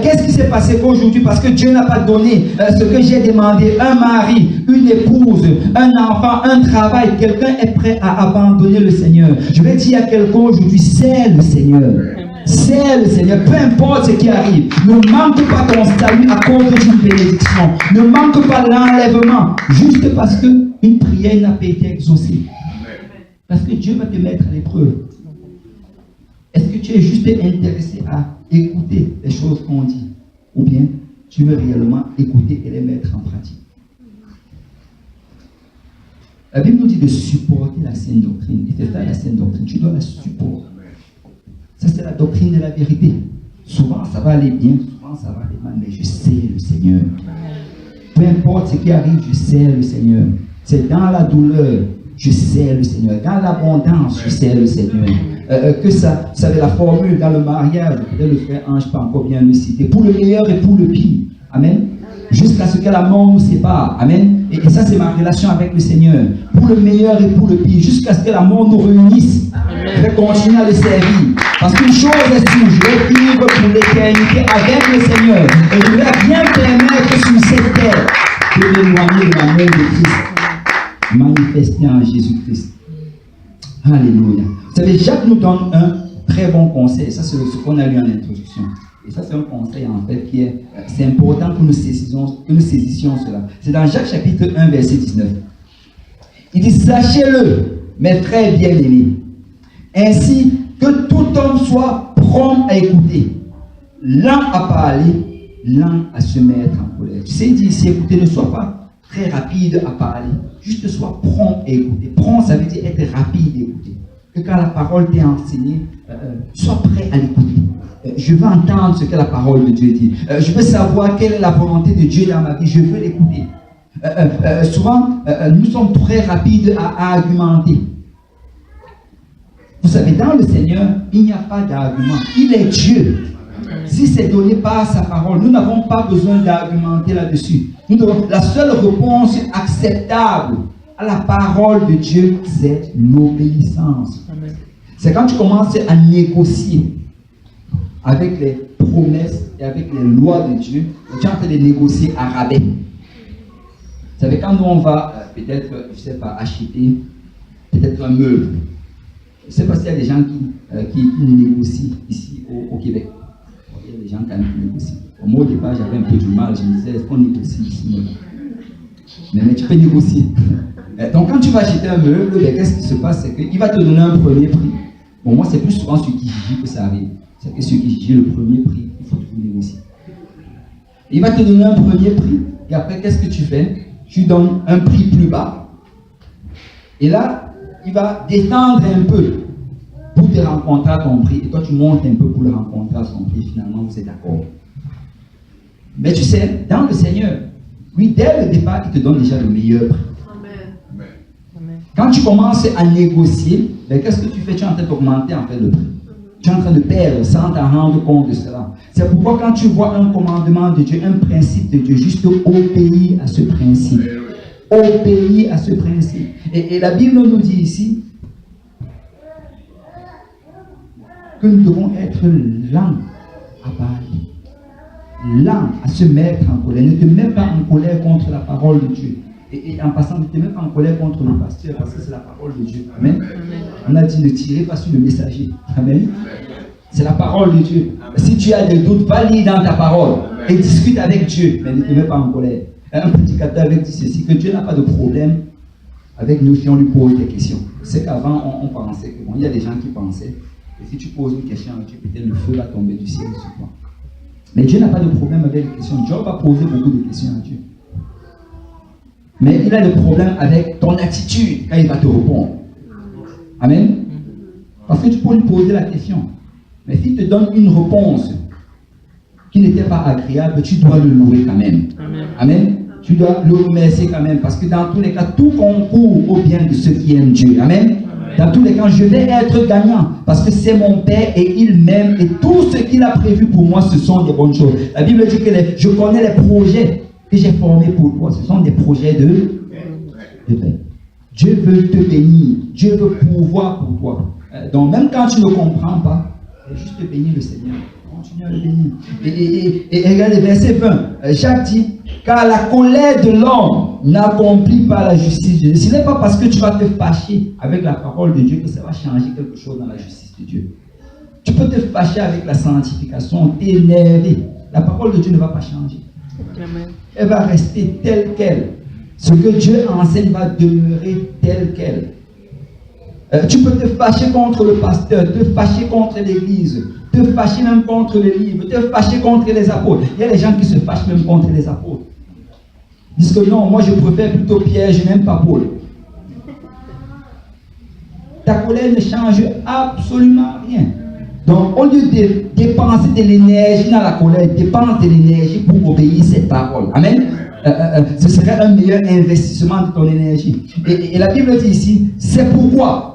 Qu'est-ce qui s'est passé qu'aujourd'hui, parce que Dieu n'a pas donné ce que j'ai demandé, un mari, une épouse, un enfant, un travail, quelqu'un est prêt à abandonner le Seigneur? Je vais dire à quelqu'un aujourd'hui, c'est le Seigneur. C'est le Seigneur, peu importe ce qui arrive. Ne manque pas ton salut à cause d'une bénédiction. Ne manque pas l'enlèvement, juste parce qu'une prière n'a pas été exaucée. Parce que Dieu va te mettre à l'épreuve. Est-ce que tu es juste intéressé à écouter les choses qu'on dit? Ou bien tu veux réellement écouter et les mettre en pratique? La Bible nous dit de supporter la saine doctrine. Et c'est ça la saine doctrine. Tu dois la supporter. Ça, c'est la doctrine de la vérité. Souvent, ça va aller bien, souvent, ça va aller mal, mais je sais le Seigneur. Peu importe ce qui arrive, je sais le Seigneur. C'est dans la douleur, je sais le Seigneur. Dans l'abondance, je sais le Seigneur. Que ça, vous savez, la formule dans le mariage, peut-être le frère Ange pas encore bien le citer, pour le meilleur et pour le pire. Amen. Jusqu'à ce que la mort nous sépare. Amen. Et ça, c'est ma relation avec le Seigneur. Pour le meilleur et pour le pire. Jusqu'à ce que la mort nous réunisse. Je vais continuer à le servir. Parce qu'une chose est sûre, je vais vivre pour l'éternité avec le Seigneur. Et je vais bien permettre sur cette terre de m'éloigner de l'amour de Christ, manifesté en Jésus-Christ. Alléluia. Vous savez, Jacques nous donne un très bon conseil. Ça, c'est ce qu'on a lu en introduction. Et ça, c'est un conseil, en fait, qui est... C'est important que nous saisissions cela. C'est dans Jacques chapitre 1, verset 19. Il dit, sachez-le, mes frères bien-aimés, ainsi que tout homme soit prompt à écouter, lent à parler, lent à se mettre en colère. Tu sais, il dit ici, écoutez, ne sois pas très rapide à parler, juste sois prompt à écouter. Prompt, ça veut dire être rapide à écouter. Que quand la parole t'est enseignée, sois prêt à l'écouter. Je veux entendre ce que la parole de Dieu dit. Je veux savoir quelle est la volonté de Dieu dans ma vie. Je veux l'écouter. Souvent, nous sommes très rapides à argumenter. Vous savez, dans le Seigneur, il n'y a pas d'argument. Il est Dieu. Si c'est donné par sa parole, nous n'avons pas besoin d'argumenter là-dessus. La seule réponse acceptable à la parole de Dieu, c'est l'obéissance. C'est quand tu commences à négocier avec les promesses et avec les lois de Dieu, tu es en train de négocier à rabais. Vous savez, quand nous on va peut-être, je ne sais pas, acheter peut-être un meuble, je ne sais pas s'il y a des gens qui négocient ici au Québec. Il y a des gens qui négocient. Au mot départ, j'avais un peu du mal, je me disais, est-ce qu'on négocie ici? Mais tu peux négocier. Donc quand tu vas acheter un meuble, qu'est-ce qui se passe? C'est qu'il va te donner un premier prix. Bon, moi c'est plus souvent celui qui gère que ça arrive. C'est que celui qui gère le premier prix, il faut trouver négocier. Il va te donner un premier prix, et après qu'est-ce que tu fais? Tu donnes un prix plus bas. Et là, il va descendre un peu pour te rencontrer à ton prix. Et toi, tu montes un peu pour le rencontrer à son prix. Finalement, vous êtes d'accord. Mais tu sais, dans le Seigneur, lui, dès le départ, il te donne déjà le meilleur prix. Amen. Quand tu commences à négocier, ben, qu'est-ce que tu fais? Tu es en train d'augmenter en fait le prix. Tu es en train de perdre sans t'en rendre compte de cela. C'est pourquoi quand tu vois un commandement de Dieu, un principe de Dieu, juste obéis à ce principe. Obéis à ce principe. Et la Bible nous dit ici que nous devons être lents à parler, lents à se mettre en colère. Ne te mets pas en colère contre la parole de Dieu. Et en passant, ne te mets pas en colère contre le pasteur parce que c'est la parole de Dieu. Amen. On a dit ne tirez pas sur le messager. Amen. C'est la parole de Dieu. Si tu as des doutes, va lire dans ta parole et discute avec Dieu, mais ne te mets pas en colère. Un prédicateur avait dit ceci, que Dieu n'a pas de problème avec nous si on lui pose des questions. C'est qu'avant, on pensait que, bon, il y a des gens qui pensaient que si tu poses une question à Dieu, peut-être le feu va tomber du ciel sur toi. Mais Dieu n'a pas de problème avec les questions. Job a posé beaucoup de questions à Dieu. Mais il a le problème avec ton attitude quand il va te répondre. Amen. Parce que tu peux lui poser la question. Mais s'il te donne une réponse qui n'était pas agréable, tu dois le louer quand même. Amen. Amen. Tu dois le remercier quand même. Parce que dans tous les cas, tout concourt au bien de ceux qui aiment Dieu. Amen. Amen. Dans tous les cas, je vais être gagnant. Parce que c'est mon Père et il m'aime. Et tout ce qu'il a prévu pour moi, ce sont des bonnes choses. La Bible dit que je connais les projets que j'ai formés pour toi. Ce sont des projets de paix. Dieu veut te bénir. Dieu veut pouvoir pour toi. Donc même quand tu ne comprends pas, juste bénir le Seigneur. Continue à le bénir. Et regardez, verset 20. Jacques dit, car la colère de l'homme n'accomplit pas la justice de Dieu. Ce n'est pas parce que tu vas te fâcher avec la parole de Dieu que ça va changer quelque chose dans la justice de Dieu. Tu peux te fâcher avec la sanctification, t'énerver. La parole de Dieu ne va pas changer. Amen. Elle va rester telle qu'elle. Ce que Dieu enseigne va demeurer tel quel. Tu peux te fâcher contre le pasteur, te fâcher contre l'église, te fâcher même contre les livres, te fâcher contre les apôtres. Il y a des gens qui se fâchent même contre les apôtres. Ils disent que non, moi je préfère plutôt Pierre, je n'aime pas Paul. Ta colère ne change absolument rien. Donc au lieu de dépenser de l'énergie dans la colère, dépense de l'énergie pour obéir cette parole. Amen. Ce serait un meilleur investissement de ton énergie. Et la Bible dit ici, c'est pourquoi.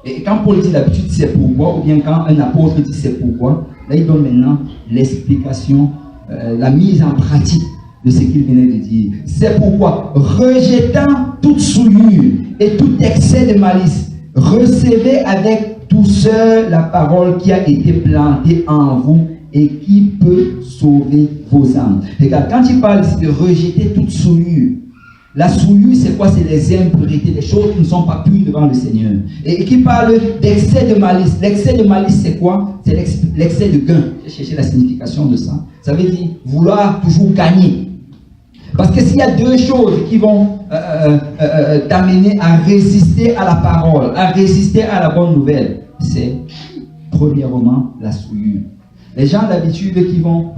Et quand Paul dit d'habitude c'est pourquoi, ou bien quand un apôtre dit c'est pourquoi, là il donne maintenant l'explication, la mise en pratique de ce qu'il venait de dire. C'est pourquoi, rejetant toute souillure et tout excès de malice, recevez avec douceur la parole qui a été plantée en vous et qui peut sauver vos âmes. Regarde, quand il parle ici de rejeter toute souillure, la souillure, c'est quoi? C'est les impuretés, les choses qui ne sont pas pures devant le Seigneur. Et qui parle d'excès de malice. L'excès de malice, c'est quoi? C'est l'excès de gain. J'ai cherché la signification de ça. Ça veut dire vouloir toujours gagner. Parce que s'il y a deux choses qui vont t'amener à résister à la parole, à résister à la bonne nouvelle, c'est premièrement la souillure. Les gens d'habitude qui vont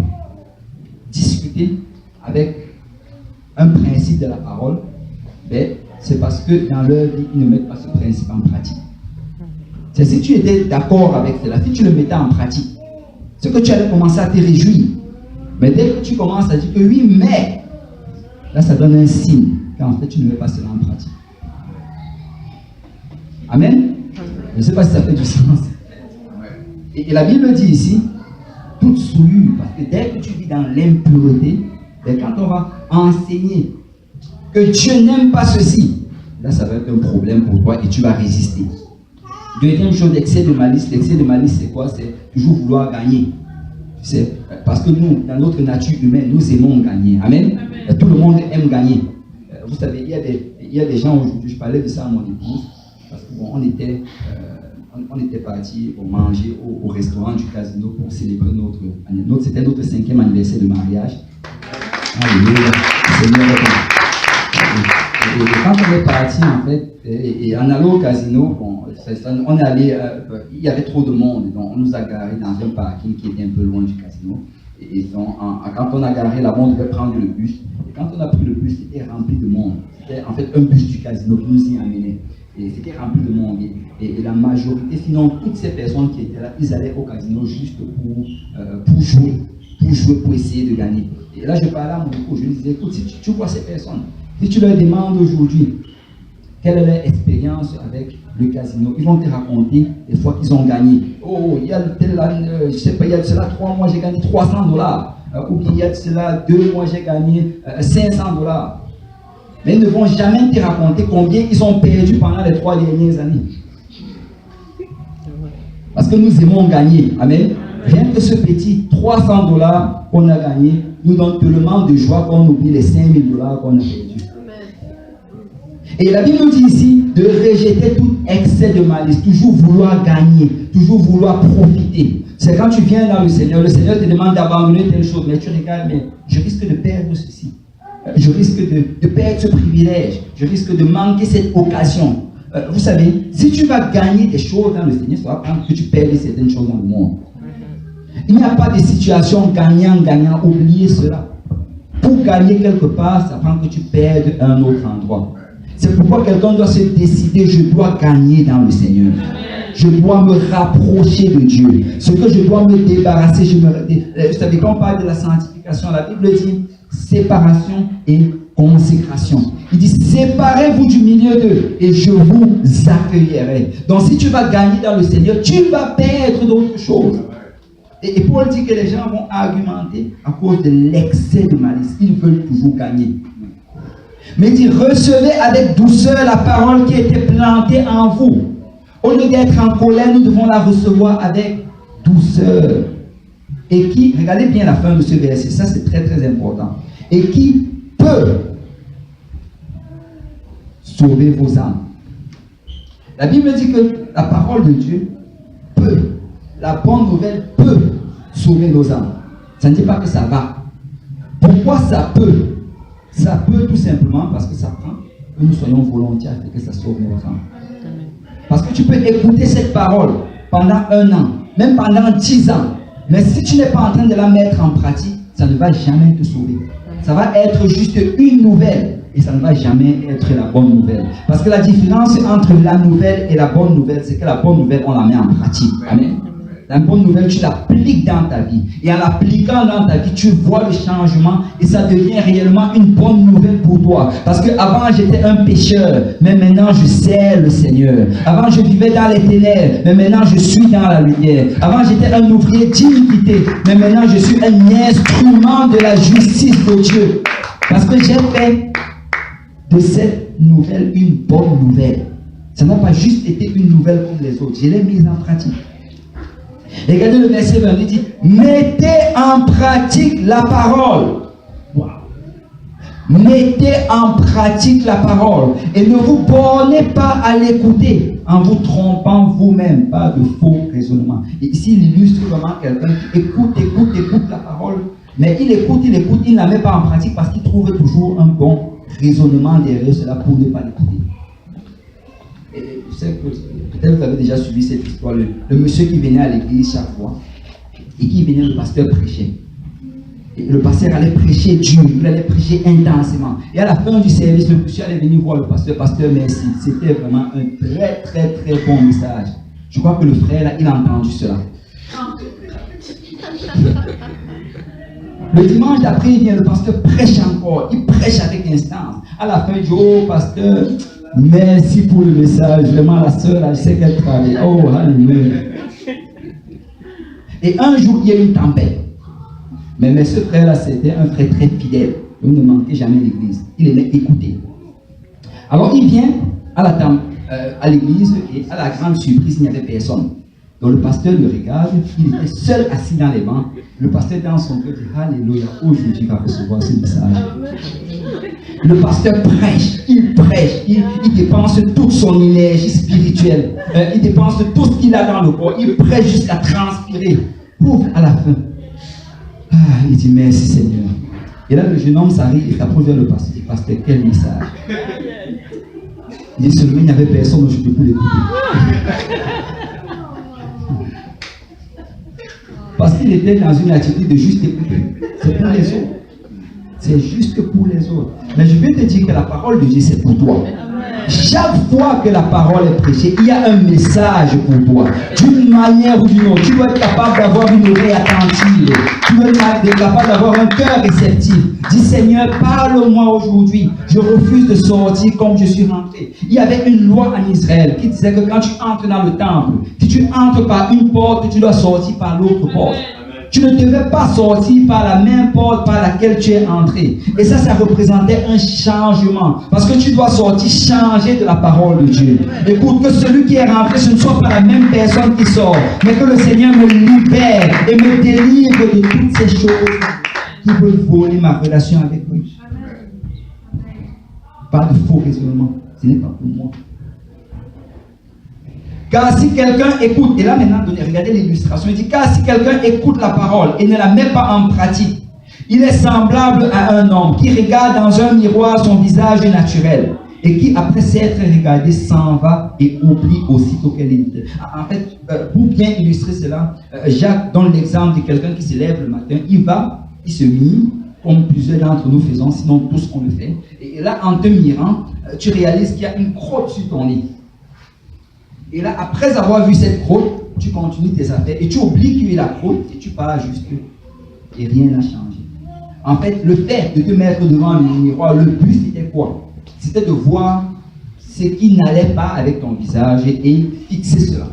discuter avec un principe de la parole, ben, c'est parce que dans leur vie, ils ne mettent pas ce principe en pratique. C'est si tu étais d'accord avec cela, si tu le mettais en pratique, c'est que tu allais commencer à te réjouir. Mais dès que tu commences à dire que oui, mais, là ça donne un signe qu'en fait tu ne mets pas cela en pratique. Amen. Je ne sais pas si ça fait du sens. Et la Bible dit ici, toute souillure, parce que dès que tu vis dans l'impureté, et quand on va enseigner que Dieu n'aime pas ceci, là ça va être un problème pour toi et tu vas résister. Deuxième chose, l'excès de malice. L'excès de malice, c'est quoi? C'est toujours vouloir gagner. Tu sais, parce que nous, dans notre nature humaine, nous aimons gagner. Amen. Tout le monde aime gagner. Vous savez, il y a des gens aujourd'hui, je parlais de ça à mon épouse, parce qu'on était partis pour manger au restaurant du casino pour célébrer c'était notre 5e anniversaire de mariage. Alléluia. Seigneur. Et quand on est parti, en fait, et en allant au casino, bon, on est allé, il y avait trop de monde, donc on nous a garés dans un parking qui était un peu loin du casino. Et quand on a garé là-bas, on devait prendre le bus. Et quand on a pris le bus, c'était rempli de monde. C'était en fait un bus du casino qui nous y amenait. Et c'était rempli de monde. Et la majorité, sinon toutes ces personnes qui étaient là, ils allaient au casino juste pour jouer, pour essayer de gagner. Et là, je parlais à mon époux, je lui disais, écoute, si tu vois ces personnes, si tu leur demandes aujourd'hui quelle est leur expérience avec le casino, ils vont te raconter les fois qu'ils ont gagné. Oh, il y a je sais pas, il y a de cela 3 mois, j'ai gagné $300. Ou bien il y a de cela 2 mois, j'ai gagné $500. Mais ils ne vont jamais te raconter combien ils ont perdu pendant les 3 dernières années. Parce que nous aimons gagner. Amen. Rien que ce petit $300 qu'on a gagné nous donne tellement de joie qu'on oublie les $5 000 qu'on a perdu. Et la Bible nous dit ici de rejeter tout excès de malice, toujours vouloir gagner, toujours vouloir profiter. C'est quand tu viens dans le Seigneur te demande d'abandonner telle chose, mais tu regardes, mais je risque de perdre ceci. Je risque de perdre ce privilège. Je risque de manquer cette occasion. Vous savez, si tu vas gagner des choses dans le Seigneur, ça va prendre que tu perds certaines choses dans le monde. Il n'y a pas de situation gagnant-gagnant. Oubliez cela. Pour gagner quelque part, ça prend que tu perdes à un autre endroit. C'est pourquoi quelqu'un doit se décider, je dois gagner dans le Seigneur. Je dois me rapprocher de Dieu. Ce que je dois me débarrasser, vous savez, quand on parle de la sanctification, la Bible dit séparation et consécration. Il dit séparez-vous du milieu d'eux et je vous accueillerai. Donc si tu vas gagner dans le Seigneur, tu vas perdre d'autres choses. Et Paul dit que les gens vont argumenter à cause de l'excès de malice. Ils veulent toujours gagner. Mais il dit recevez avec douceur la parole qui a été plantée en vous. Au lieu d'être en colère, nous devons la recevoir avec douceur. Et qui, regardez bien la fin de ce verset, ça c'est très très important. Et qui peut sauver vos âmes. La Bible dit que la parole de Dieu peut, la bonne nouvelle peut sauver nos âmes. Ça ne dit pas que ça va. Pourquoi ça peut? Ça peut tout simplement parce que ça prend que nous soyons volontaires et que ça sauve nos âmes. Parce que tu peux écouter cette parole pendant 1 an, même pendant 10 ans. Mais si tu n'es pas en train de la mettre en pratique, ça ne va jamais te sauver. Ça va être juste une nouvelle et ça ne va jamais être la bonne nouvelle. Parce que la différence entre la nouvelle et la bonne nouvelle, c'est que la bonne nouvelle, on la met en pratique. Amen. La bonne nouvelle, tu l'appliques dans ta vie. Et en l'appliquant dans ta vie, tu vois le changement et ça devient réellement une bonne nouvelle pour toi. Parce qu'avant, j'étais un pécheur, mais maintenant, je sers le Seigneur. Avant, je vivais dans les ténèbres, mais maintenant, je suis dans la lumière. Avant, j'étais un ouvrier d'iniquité, mais maintenant, je suis un instrument de la justice de Dieu. Parce que j'ai fait de cette nouvelle une bonne nouvelle. Ça n'a pas juste été une nouvelle comme les autres. Je l'ai mise en pratique. Regardez le verset 20, il dit mettez en pratique la parole. Wow. Mettez en pratique la parole et ne vous bornez pas à l'écouter en vous trompant vous-même, pas de faux raisonnements. Et ici, il illustre vraiment quelqu'un qui écoute la parole, mais il écoute, il ne la met pas en pratique parce qu'il trouve toujours un bon raisonnement derrière cela pour ne pas l'écouter. Et je sais que peut-être vous avez déjà suivi cette histoire, le monsieur qui venait à l'église chaque fois et qui venait, le pasteur prêchait. Et le pasteur allait prêcher dur, il allait prêcher intensément. Et à la fin du service, le monsieur allait venir voir le pasteur, pasteur merci. C'était vraiment un très très très bon message. Je crois que le frère là, il a entendu cela. Le dimanche d'après, il vient, le pasteur prêche encore, il prêche avec instance. À la fin, il dit, oh pasteur, merci pour le message. Vraiment, la sœur, là, je sais qu'elle travaille. Oh, alléluia. Et un jour, il y a eu une tempête. Mais ce frère-là, c'était un frère très fidèle. Il ne manquait jamais l'église. Il aimait écouter. Alors, il vient à l'église et à la grande surprise, il n'y avait personne. Donc, le pasteur le regarde. Il était seul assis dans les bancs. Le pasteur, dans son cœur, dit alléluia, aujourd'hui, il va recevoir ce message. Le pasteur prêche, il dépense toute son énergie spirituelle, il dépense tout ce qu'il a dans le corps, il prêche jusqu'à transpirer. Pour à la fin, il dit merci Seigneur. Et là, le jeune homme s'arrive et s'approche vers le pasteur. Il dit pasteur, quel message? Il dit seulement il n'y avait personne où je peux plus l'écouter. parce qu'il était dans une attitude de juste écouter. C'est pour les autres. C'est juste pour les autres. Mais je vais te dire que la parole de Dieu, c'est pour toi. Chaque fois que la parole est prêchée, il y a un message pour toi. D'une manière ou d'une autre, tu dois être capable d'avoir une oreille attentive. Tu dois être capable d'avoir un cœur réceptif. Dis Seigneur, parle-moi aujourd'hui. Je refuse de sortir comme je suis rentré. Il y avait une loi en Israël qui disait que quand tu entres dans le temple, si tu entres par une porte, tu dois sortir par l'autre porte. Tu ne devais pas sortir par la même porte par laquelle tu es entré. Et ça représentait un changement. Parce que tu dois sortir changer de la parole de Dieu. Écoute, que celui qui est rentré, ce ne soit pas la même personne qui sort, mais que le Seigneur me libère et me délivre de toutes ces choses qui veulent voler ma relation avec lui. Pas de faux raisonnement. Ce n'est pas pour moi. Car si quelqu'un écoute, et là maintenant, regardez l'illustration, il dit, car si quelqu'un écoute la parole et ne la met pas en pratique, il est semblable à un homme qui regarde dans un miroir son visage naturel et qui, après s'être regardé, s'en va et oublie aussitôt qu'elle est. En fait, pour bien illustrer cela, Jacques donne l'exemple de quelqu'un qui se lève le matin, il se mire, comme plusieurs d'entre nous faisons, sinon tous on le fait, et là, en te mirant, tu réalises qu'il y a une crotte sur ton lit. Et là, après avoir vu cette crotte, tu continues tes affaires et tu oublies qu'il y a la crotte et tu pars juste et rien n'a changé. En fait, le fait de te mettre devant le miroir, le but c'était quoi? C'était de voir ce qui n'allait pas avec ton visage et fixer cela.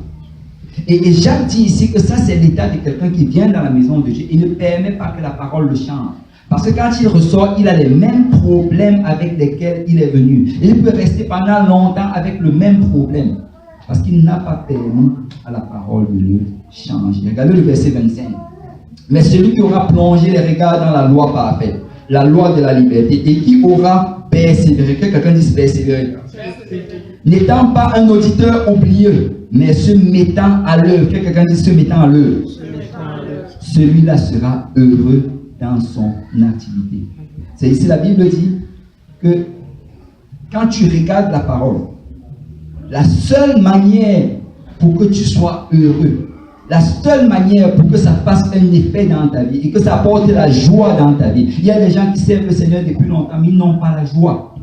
Et Jacques dit ici que ça c'est l'état de quelqu'un qui vient dans la maison de Dieu et ne permet pas que la parole le change. Parce que quand il ressort, il a les mêmes problèmes avec lesquels il est venu. Et il peut rester pendant longtemps avec le même problème. Parce qu'il n'a pas permis à la parole de Dieu changer. Regardez le verset 25. Mais celui qui aura plongé les regards dans la loi parfaite, la loi de la liberté, et qui aura persévéré, que quelqu'un dise persévérer, n'étant pas un auditeur oublieux, mais se mettant à l'œuvre, que quelqu'un dise se mettant à l'œuvre, celui-là sera heureux dans son activité. C'est ici la Bible dit que quand tu regardes la parole, la seule manière pour que tu sois heureux, la seule manière pour que ça fasse un effet dans ta vie et que ça apporte la joie dans ta vie. Il y a des gens qui servent le Seigneur depuis longtemps, mais ils n'ont pas la joie,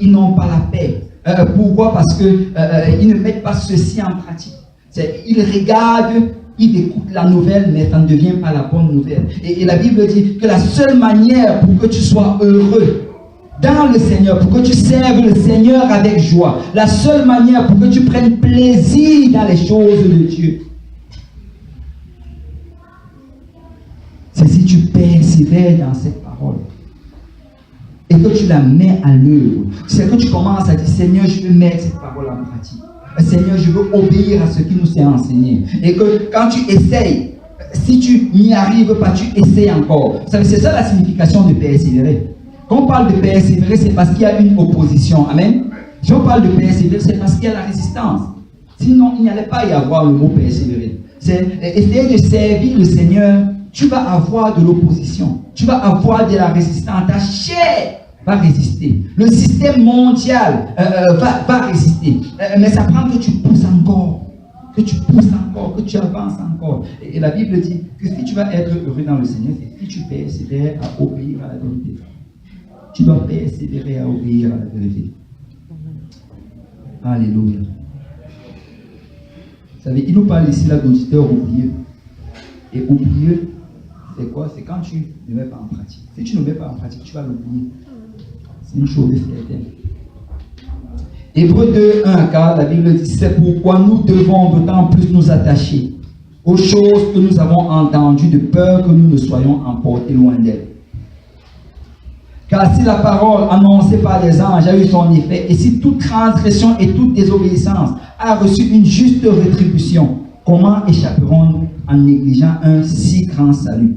ils n'ont pas la paix. Pourquoi? Parce qu'ils ne mettent pas ceci en pratique. Ils regardent, ils écoutent la nouvelle, mais ça ne devient pas la bonne nouvelle. Et la Bible dit que la seule manière pour que tu sois heureux dans le Seigneur, pour que tu serves le Seigneur avec joie, la seule manière pour que tu prennes plaisir dans les choses de Dieu, c'est si tu persévères dans cette parole et que tu la mets à l'œuvre. C'est que tu commences à dire Seigneur, je veux mettre cette parole en pratique. Seigneur, je veux obéir à ce qui nous est enseigné. Et que quand tu essayes, si tu n'y arrives pas, tu essayes encore. C'est ça la signification de persévérer. Quand on parle de persévérer, c'est parce qu'il y a une opposition. Amen. Si on parle de persévérer, c'est parce qu'il y a la résistance. Sinon, il n'y allait pas y avoir le mot persévérer. C'est essayer de servir le Seigneur. Tu vas avoir de l'opposition. Tu vas avoir de la résistance. Ta chair va résister. Le système mondial va résister. Mais ça prend que tu pousses encore. Que tu pousses encore. Que tu avances encore. Et la Bible dit que si tu vas être heureux dans le Seigneur, c'est si tu persévères à obéir à la vérité. Tu dois persévérer à obéir à la vérité. Alléluia. Vous savez, il nous parle ici là d'auditeurs oublieux. Et oublieux, c'est quoi? C'est quand tu ne mets pas en pratique. Si tu ne mets pas en pratique, tu vas l'oublier. C'est une chose certaine. Hébreux 2, 1, car la Bible dit, c'est pourquoi nous devons d'autant plus nous attacher aux choses que nous avons entendues, de peur que nous ne soyons emportés loin d'elles. Car si la parole annoncée par les anges a eu son effet, et si toute transgression et toute désobéissance a reçu une juste rétribution, comment échapperons-nous en négligeant un si grand salut,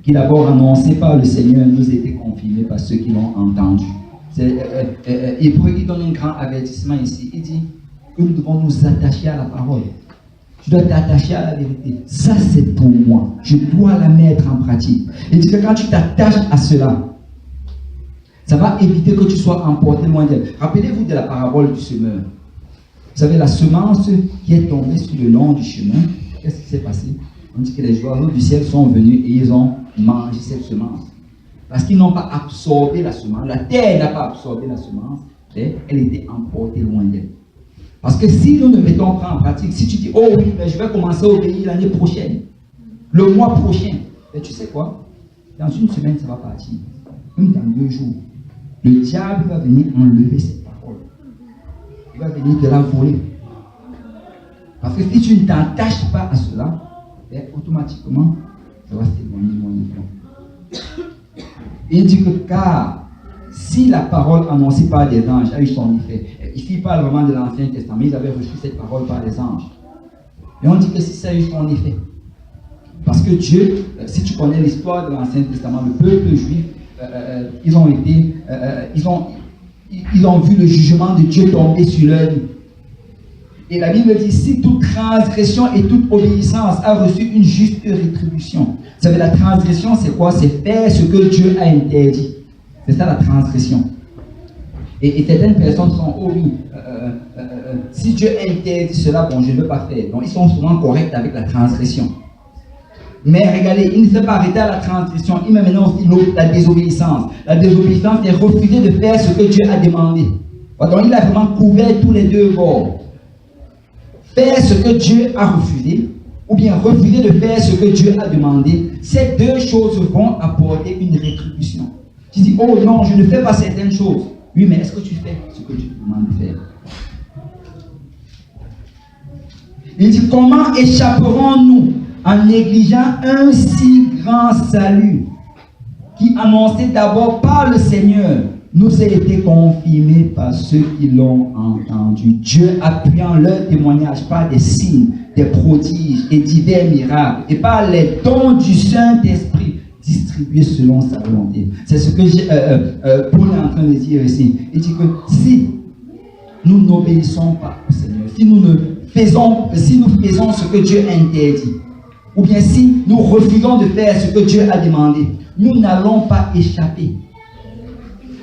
qui d'abord annoncé par le Seigneur nous était confirmé par ceux qui l'ont entendu? Hébreux, il donne un grand avertissement ici. Il dit que nous devons nous attacher à la parole. Tu dois t'attacher à la vérité. Ça, c'est pour moi. Je dois la mettre en pratique. Il dit que quand tu t'attaches à cela, ça va éviter que tu sois emporté loin d'elle. Rappelez-vous de la parabole du semeur. Vous savez, la semence qui est tombée sur le long du chemin, qu'est-ce qui s'est passé? On dit que les oiseaux du ciel sont venus et ils ont mangé cette semence. Parce qu'ils n'ont pas absorbé la semence. La terre n'a pas absorbé la semence. Elle était emportée loin d'elle. Parce que si nous ne mettons pas en pratique, si tu dis, oh oui, mais je vais commencer à obéir l'année prochaine, le mois prochain, mais tu sais quoi? Dans une semaine, ça va partir. Même dans 2 jours. Le diable va venir enlever cette parole. Il va venir te la voler. Parce que si tu ne t'attaches pas à cela, automatiquement, ça va s'éloigner loin de toi. Il dit que car si la parole annoncée par des anges a eu son effet, ici il parle vraiment de l'Ancien Testament, ils avaient reçu cette parole par les anges. Et on dit que si ça a eu son effet, parce que Dieu, si tu connais l'histoire de l'Ancien Testament, le peuple juif, ils ont vu le jugement de Dieu tomber sur leur vie. Et la Bible dit, si toute transgression et toute obéissance a reçu une juste rétribution. Vous savez, la transgression, c'est quoi? C'est faire ce que Dieu a interdit. C'est ça la transgression. Et certaines personnes sont, oh oui, si Dieu interdit cela, bon, je ne veux pas faire. Donc, ils sont souvent corrects avec la transgression. Mais regardez, il ne s'est pas arrêté à la transgression, il met maintenant aussi la désobéissance. La désobéissance, c'est refuser de faire ce que Dieu a demandé. Donc, il a vraiment couvert tous les deux bords. Faire ce que Dieu a refusé, ou bien refuser de faire ce que Dieu a demandé, ces deux choses vont apporter une rétribution. Tu dis, oh non, je ne fais pas certaines choses. Oui, mais est-ce que tu fais ce que Dieu te demande de faire? Il dit, comment échapperons-nous en négligeant un si grand salut qui, annoncé d'abord par le Seigneur, nous a été confirmé par ceux qui l'ont entendu. Dieu appuyant leur témoignage par des signes, des prodiges et divers miracles, et par les dons du Saint-Esprit distribués selon sa volonté. C'est ce que Paul est en train de dire ici. Il dit que si nous n'obéissons pas au Seigneur, si nous faisons ce que Dieu interdit, ou bien si nous refusons de faire ce que Dieu a demandé, nous n'allons pas échapper.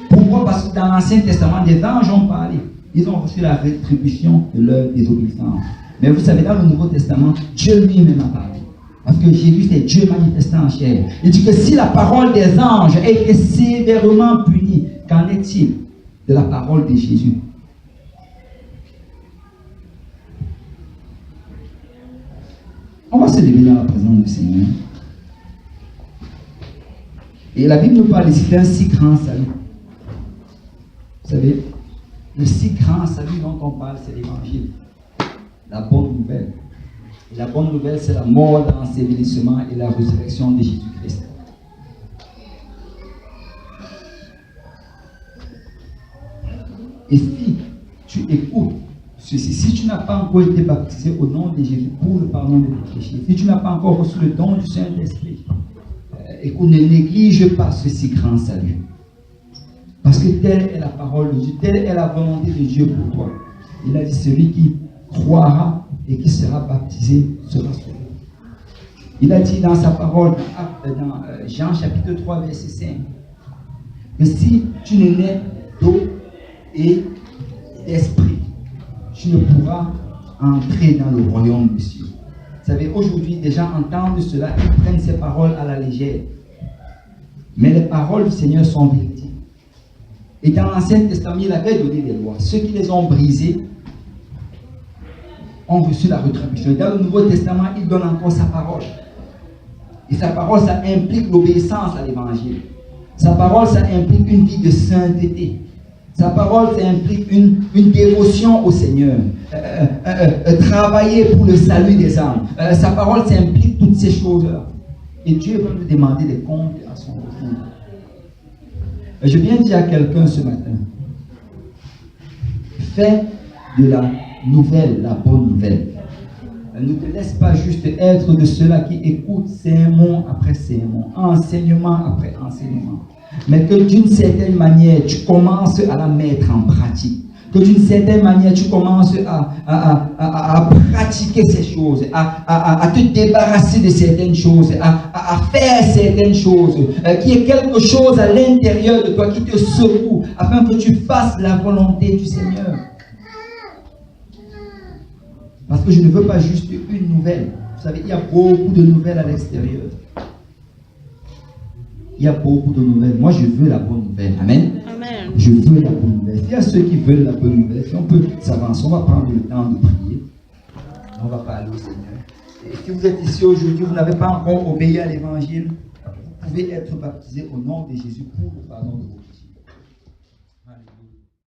Pourquoi? Parce que dans l'Ancien Testament, des anges ont parlé. Ils ont reçu la rétribution de leur désobéissance. Mais vous savez, dans le Nouveau Testament, Dieu lui-même a parlé. Parce que Jésus, c'est Dieu manifesté en chair. Il dit que si la parole des anges a été sévèrement punie, qu'en est-il de la parole de Jésus? On va se lever dans la présence du Seigneur. Et la Bible nous parle ici d'un si grand salut. Vous savez, le si grand salut dont on parle, c'est l'évangile. La bonne nouvelle. Et la bonne nouvelle, c'est la mort, l'ensevelissement et la résurrection de Jésus-Christ. Et si tu écoutes ceci, si tu n'as pas encore été baptisé au nom de Jésus pour le pardon de tes péchés, si tu n'as pas encore reçu le don du Saint-Esprit, écoute, ne néglige pas ce si grand salut. Parce que telle est la parole de Dieu, telle est la volonté de Dieu pour toi. Il a dit, celui qui croira et qui sera baptisé sera sauvé. Il a dit dans sa parole, dans Jean chapitre 3, verset 5, que si tu ne nais d'eau et d'esprit, tu ne pourras entrer dans le royaume des cieux. Vous savez, aujourd'hui, des gens entendent cela, ils prennent ces paroles à la légère. Mais les paroles du Seigneur sont véritables. Et dans l'Ancien Testament, il avait donné des lois. Ceux qui les ont brisées ont reçu la rétribution. Dans le Nouveau Testament, il donne encore sa parole. Et sa parole, ça implique l'obéissance à l'évangile. Sa parole, ça implique une vie de sainteté. Sa parole, ça implique une dévotion au Seigneur. Travailler pour le salut des âmes. Sa parole, ça implique toutes ces choses-là. Et Dieu va nous demander des comptes à son retour. Je viens dire à quelqu'un ce matin, fais de la nouvelle la bonne nouvelle. Ne te laisse pas juste être de ceux-là qui écoutent sermon après sermon, enseignement après enseignement. Mais que d'une certaine manière, tu commences à la mettre en pratique. Que d'une certaine manière, tu commences à pratiquer ces choses, à te débarrasser de certaines choses, à faire certaines choses, qu'il y ait quelque chose à l'intérieur de toi qui te secoue, afin que tu fasses la volonté du Seigneur. Parce que je ne veux pas juste une nouvelle, Vous savez, il y a beaucoup de nouvelles à l'extérieur. Il y a beaucoup de nouvelles. Moi, je veux la bonne nouvelle. Amen. Amen. Je veux la bonne nouvelle. Il y a ceux qui veulent la bonne nouvelle. Si on peut s'avancer, on va prendre le temps de prier. On va parler au Seigneur. Et si vous êtes ici aujourd'hui, vous n'avez pas encore obéi à l'évangile, vous pouvez être baptisé au nom de Jésus pour le pardon de vos